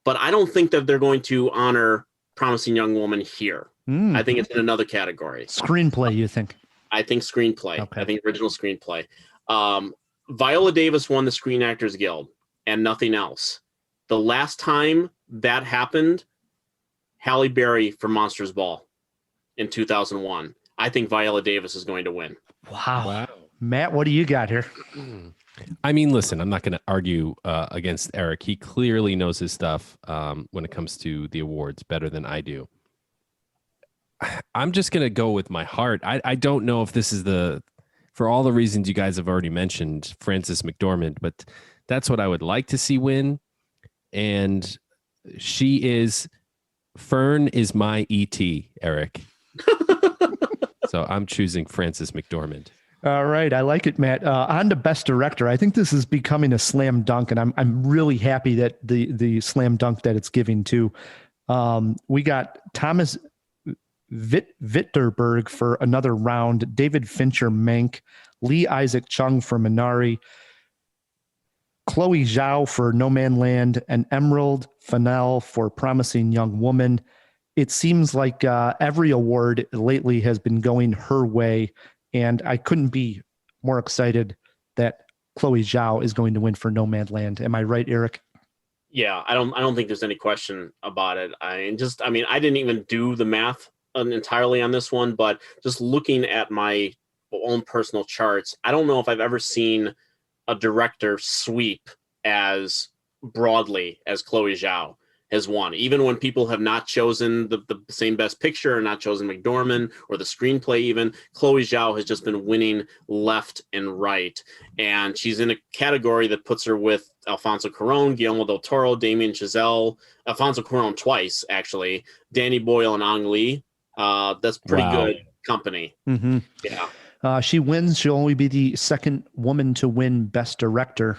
But I don't think that they're going to honor Promising Young Woman here. I think it's in another category. Screenplay, you think? I think screenplay. Okay. I think original screenplay. Viola Davis won the Screen Actors Guild and nothing else. The last time that happened, Halle Berry for Monsters Ball in 2001. I think Viola Davis is going to win. Wow. Matt, what do you got here? I mean, listen, I'm not going to argue against Eric. He clearly knows his stuff when it comes to the awards better than I do. I'm just going to go with my heart. I don't know if this is for all the reasons you guys have already mentioned, Frances McDormand, but that's what I would like to see win. And Fern is my E.T., Eric. So I'm choosing Frances McDormand. All right. I like it, Matt. On to Best Director. I think this is becoming a slam dunk, and I'm really happy that the slam dunk that it's giving to. We got Thomas Vinterberg for Another Round, David Fincher, Mank, Lee Isaac Chung for Minari, Chloe Zhao for No Man Land, and Emerald Fennell for Promising Young Woman. It seems like every award lately has been going her way, and I couldn't be more excited that Chloe Zhao is going to win for No Man Land. Am I right, Eric? Yeah, I don't think there's any question about it. I didn't even do the math entirely on this one, but just looking at my own personal charts, I don't know if I've ever seen a director sweep as broadly as Chloe Zhao has won. Even when people have not chosen the same Best Picture or not chosen McDormand or the screenplay even, Chloe Zhao has just been winning left and right. And she's in a category that puts her with Alfonso Cuarón, Guillermo del Toro, Damien Chazelle, Alfonso Cuarón twice, actually, Danny Boyle and Ang Lee. That's pretty good company. Mm-hmm. Yeah. She wins. She'll only be the second woman to win Best Director.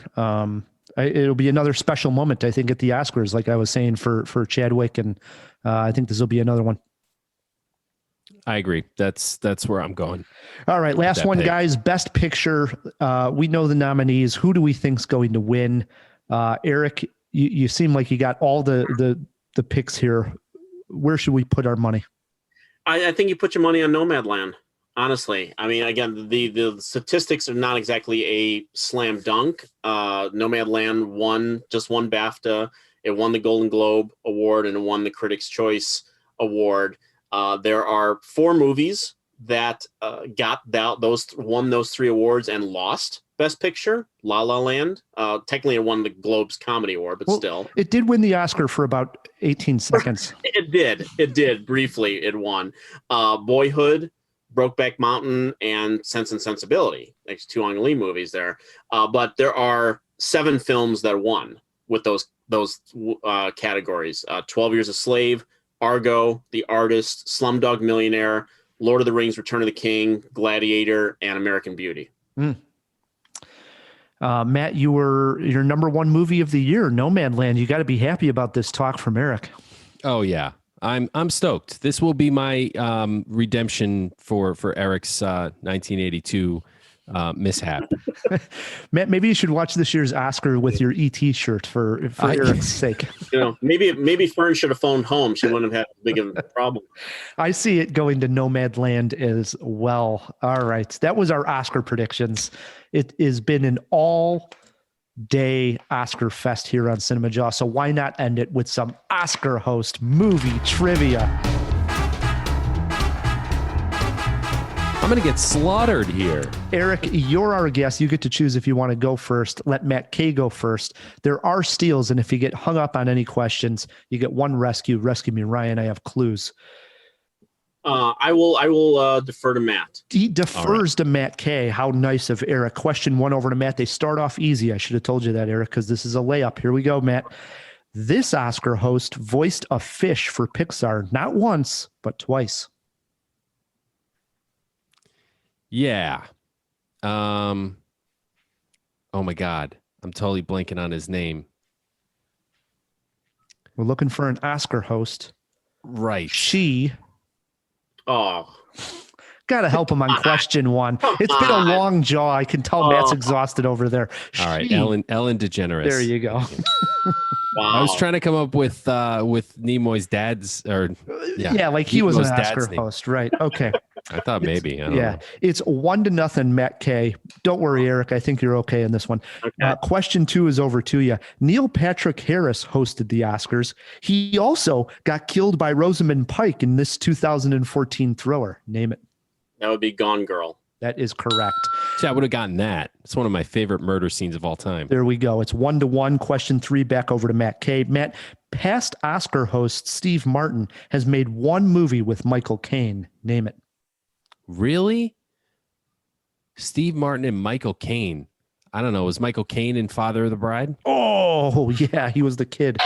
It'll be another special moment, I think, at the Oscars, like I was saying for Chadwick, and I think this will be another one. I agree. That's where I'm going. All right, last one, guys. Best Picture. We know the nominees. Who do we think's going to win? Eric, you seem like you got all the picks here. Where should we put our money? I think you put your money on Nomadland. Honestly, I mean, again, the statistics are not exactly a slam dunk. Nomadland won BAFTA. It won the Golden Globe Award and it won the Critics' Choice Award. There are 4 movies that won those 3 awards and lost Best Picture. La La Land. Technically, it won the Globe's Comedy Award, but still, it did win the Oscar for about 18 seconds. It did briefly. It won. Boyhood, Brokeback Mountain, and Sense and Sensibility. There's 2 Ang Lee movies there. But there are 7 films that won with those categories. 12 Years a Slave, Argo, The Artist, Slumdog Millionaire, Lord of the Rings, Return of the King, Gladiator, and American Beauty. Matt, your number 1 movie of the year, Nomadland. You got to be happy about this talk from Eric. Oh yeah, I'm stoked. This will be my redemption for Eric's 1982 mishap. Matt, maybe you should watch this year's Oscar with your ET shirt for Eric's sake. Maybe Fern should have phoned home. She wouldn't have had as big of a problem. I see it going to Nomadland as well. All right. That was our Oscar predictions. It has been an all-day Oscar fest here on Cinemajaw, so why not end it with some Oscar host movie trivia? I'm going to get slaughtered here. Eric, you're our guest. You get to choose if you want to go first. Let Matt K go first. There are steals, and if you get hung up on any questions, you get 1 rescue. Rescue me, Ryan. I have clues. I will defer to Matt. He defers to Matt K. How nice of Eric. Question 1 over to Matt. They start off easy. I should have told you that, Eric, because this is a layup. Here we go, Matt. This Oscar host voiced a fish for Pixar, not once, but twice. Yeah. Oh my God. I'm totally blanking on his name. We're looking for an Oscar host. Right. She. Oh. Got to help him on question 1. It's been a long jaw. I can tell Matt's exhausted over there. All right. Ellen DeGeneres. There you go. Wow. I was trying to come up with Nimoy's dad's like he was an Oscar host. Right. Okay. I thought maybe. I don't know. It's 1-0, Matt K. Don't worry, Eric. I think you're okay in this one. Okay. Question 2 is over to you. Neil Patrick Harris hosted the Oscars. He also got killed by Rosamund Pike in this 2014 thriller. Name it. That would be Gone Girl. That is correct. See, I would have gotten that. It's one of my favorite murder scenes of all time. There we go. It's 1-1. Question 3 back over to Matt K. Matt, past Oscar host Steve Martin has made 1 movie with Michael Caine. Name it. Really? Steve Martin and Michael Caine. I don't know. Was Michael Caine in Father of the Bride? Oh, yeah. He was the kid.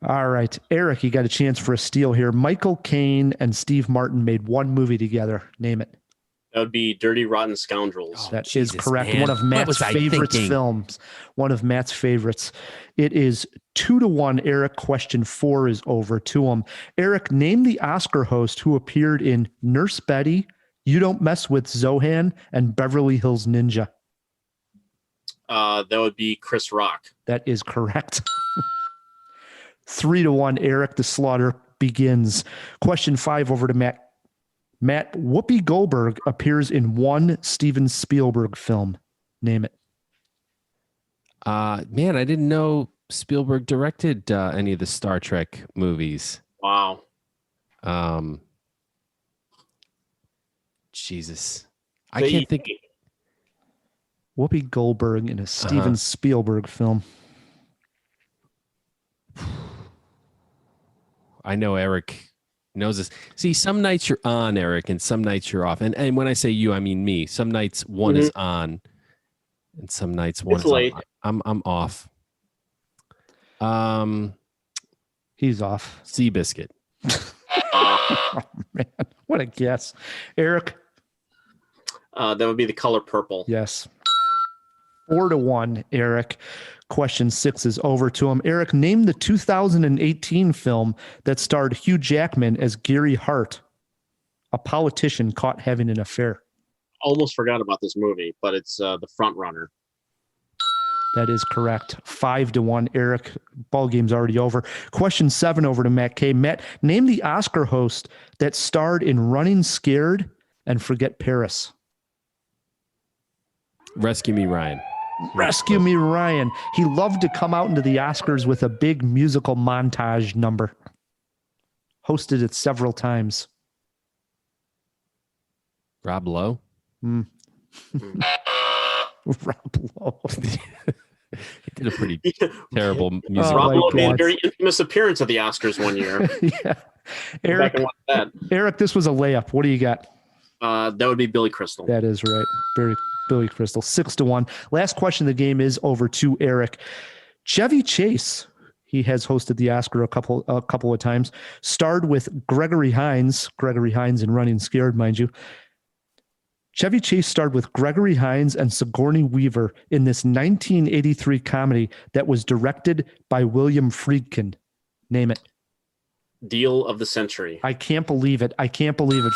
All right. Eric, you got a chance for a steal here. Michael Caine and Steve Martin made 1 movie together. Name it. That would be Dirty Rotten Scoundrels. That is correct. Man. One of Matt's favorite films. One of Matt's favorites. It is 2-1. Eric, question 4 is over to him. Eric, name the Oscar host who appeared in Nurse Betty, You Don't Mess with Zohan, and Beverly Hills Ninja. That would be Chris Rock. That is correct. 3-1. Eric, the slaughter begins. Question 5 over to Matt. Matt, Whoopi Goldberg appears in 1 Steven Spielberg film. Name it. Man, I didn't know Spielberg directed any of the Star Trek movies. Wow. Jesus. I can't think. Whoopi Goldberg in a Steven Spielberg film. I know Eric knows this. See, some nights you're on, Eric, and some nights you're off. And when I say you, I mean me. Some nights one is on, and some nights one is late. I'm off. He's off. Seabiscuit. Oh, man, what a guess. Eric? That would be The Color Purple. Yes. 4-1, Eric. Question 6 is over to him. Eric, name the 2018 film that starred Hugh Jackman as Gary Hart, a politician caught having an affair. Almost forgot about this movie, but it's The Front Runner. That is correct. 5-1. Eric, ball game's already over. Question 7 over to Matt K. Matt, name the Oscar host that starred in Running Scared and Forget Paris. Rescue Me, Ryan. Rescue Me, Ryan. He loved to come out into the Oscars with a big musical montage number. Hosted it several times. Rob Lowe. Rob Lowe. He did a pretty terrible musical. Rob Lowe made a very infamous appearance at the Oscars one year. Yeah. Eric, this was a layup. What do you got? That would be Billy Crystal. That is right. Billy Crystal. 6-1. Last question of the game is over to Eric. Chevy Chase, he has hosted the Oscar a couple of times, starred with Gregory Hines in Running Scared, mind you. Chevy Chase starred with Gregory Hines and Sigourney Weaver in this 1983 comedy that was directed by William Friedkin. Name it. Deal of the Century. I can't believe it.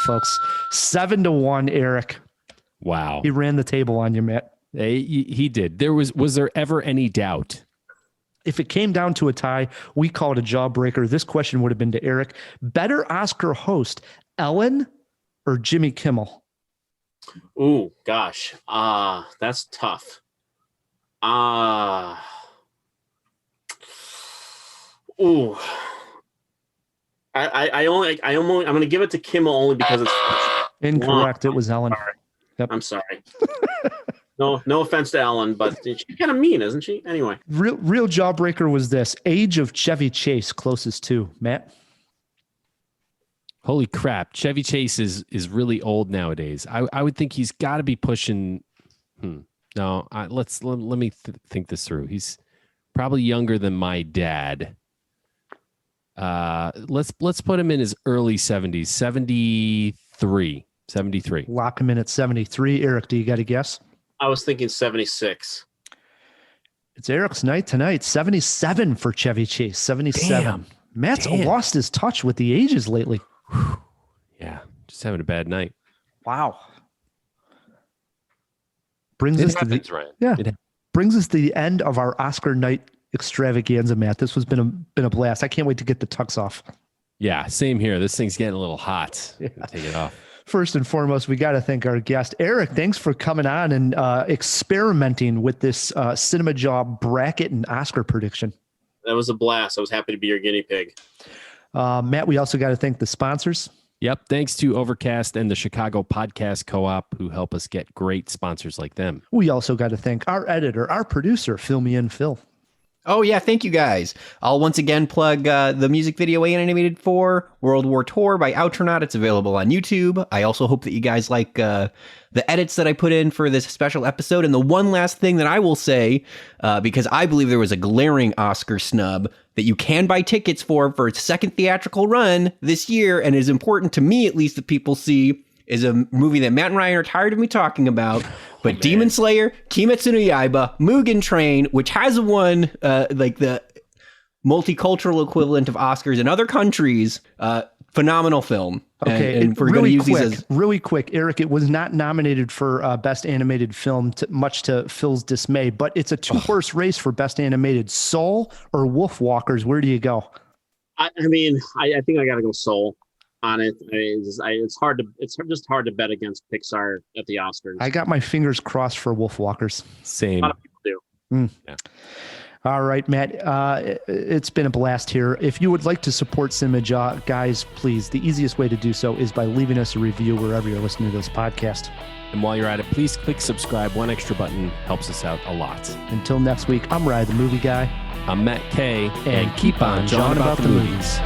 Folks. 7-1, Eric. Wow. He ran the table on you, Matt. He did. Was there ever any doubt? If it came down to a tie, we call it a jawbreaker. This question would have been to Eric. Better Oscar host, Ellen or Jimmy Kimmel? Ooh, gosh. That's tough. Ooh. I'm going to give it to Kimmel only because it's incorrect. It was Ellen. Yep. I'm sorry. No offense to Ellen, but she's kind of mean, isn't she? Anyway. Real jawbreaker was this. Age of Chevy Chase closest to Matt. Holy crap. Chevy Chase is really old nowadays. I would think he's got to be pushing. No, let me think this through. He's probably younger than my dad. Let's put him in his early 70s. 73. Lock him in at 73. Eric, do you got a guess? I was thinking 76. It's Eric's night tonight. 77 for Chevy Chase. 77. Damn. Matt's lost his touch with the ages lately. Yeah, just having a bad night. Wow. Brings us to the end of our Oscar night extravaganza, Matt. This has been a blast. I can't wait to get the tux off. Yeah, same here. This thing's getting a little hot. Yeah. Take it off. First and foremost, we got to thank our guest, Eric. Thanks for coming on and experimenting with this Cinemajaw bracket and Oscar prediction. That was a blast. I was happy to be your guinea pig. Matt, we also got to thank the sponsors. Yep. Thanks to Overcast and the Chicago Podcast Co-op who help us get great sponsors like them. We also got to thank our editor, our producer, Fill Me In, Phil. Oh, yeah. Thank you, guys. I'll once again plug the music video I animated for World War Tour by Outronaut. It's available on YouTube. I also hope that you guys like the edits that I put in for this special episode. And the one last thing that I will say, because I believe there was a glaring Oscar snub that you can buy tickets for its second theatrical run this year, and it is important to me, at least, that people see, is a movie that Matt and Ryan are tired of me talking about. But Demon Slayer, Kimetsu no Yaiba, Mugen Train, which has won like the multicultural equivalent of Oscars in other countries, phenomenal film. Okay, and we're going to use these as really quick, Eric. It was not nominated for Best Animated Film, much to Phil's dismay. But it's a two-horse race for Best Animated. Soul or Wolfwalkers? Where do you go? I think I got to go Soul on it. It's just hard to bet against Pixar at the Oscars. I got my fingers crossed for Wolfwalkers. A Same. lot of people do. Yeah. All right, Matt. It's been a blast here. If you would like to support Cinemajaw, guys, please, the easiest way to do so is by leaving us a review wherever you're listening to this podcast. And while you're at it, please click subscribe. One extra button helps us out a lot. Until next week, I'm Ryan, the movie guy. I'm Matt K. And keep on jawing about the movies.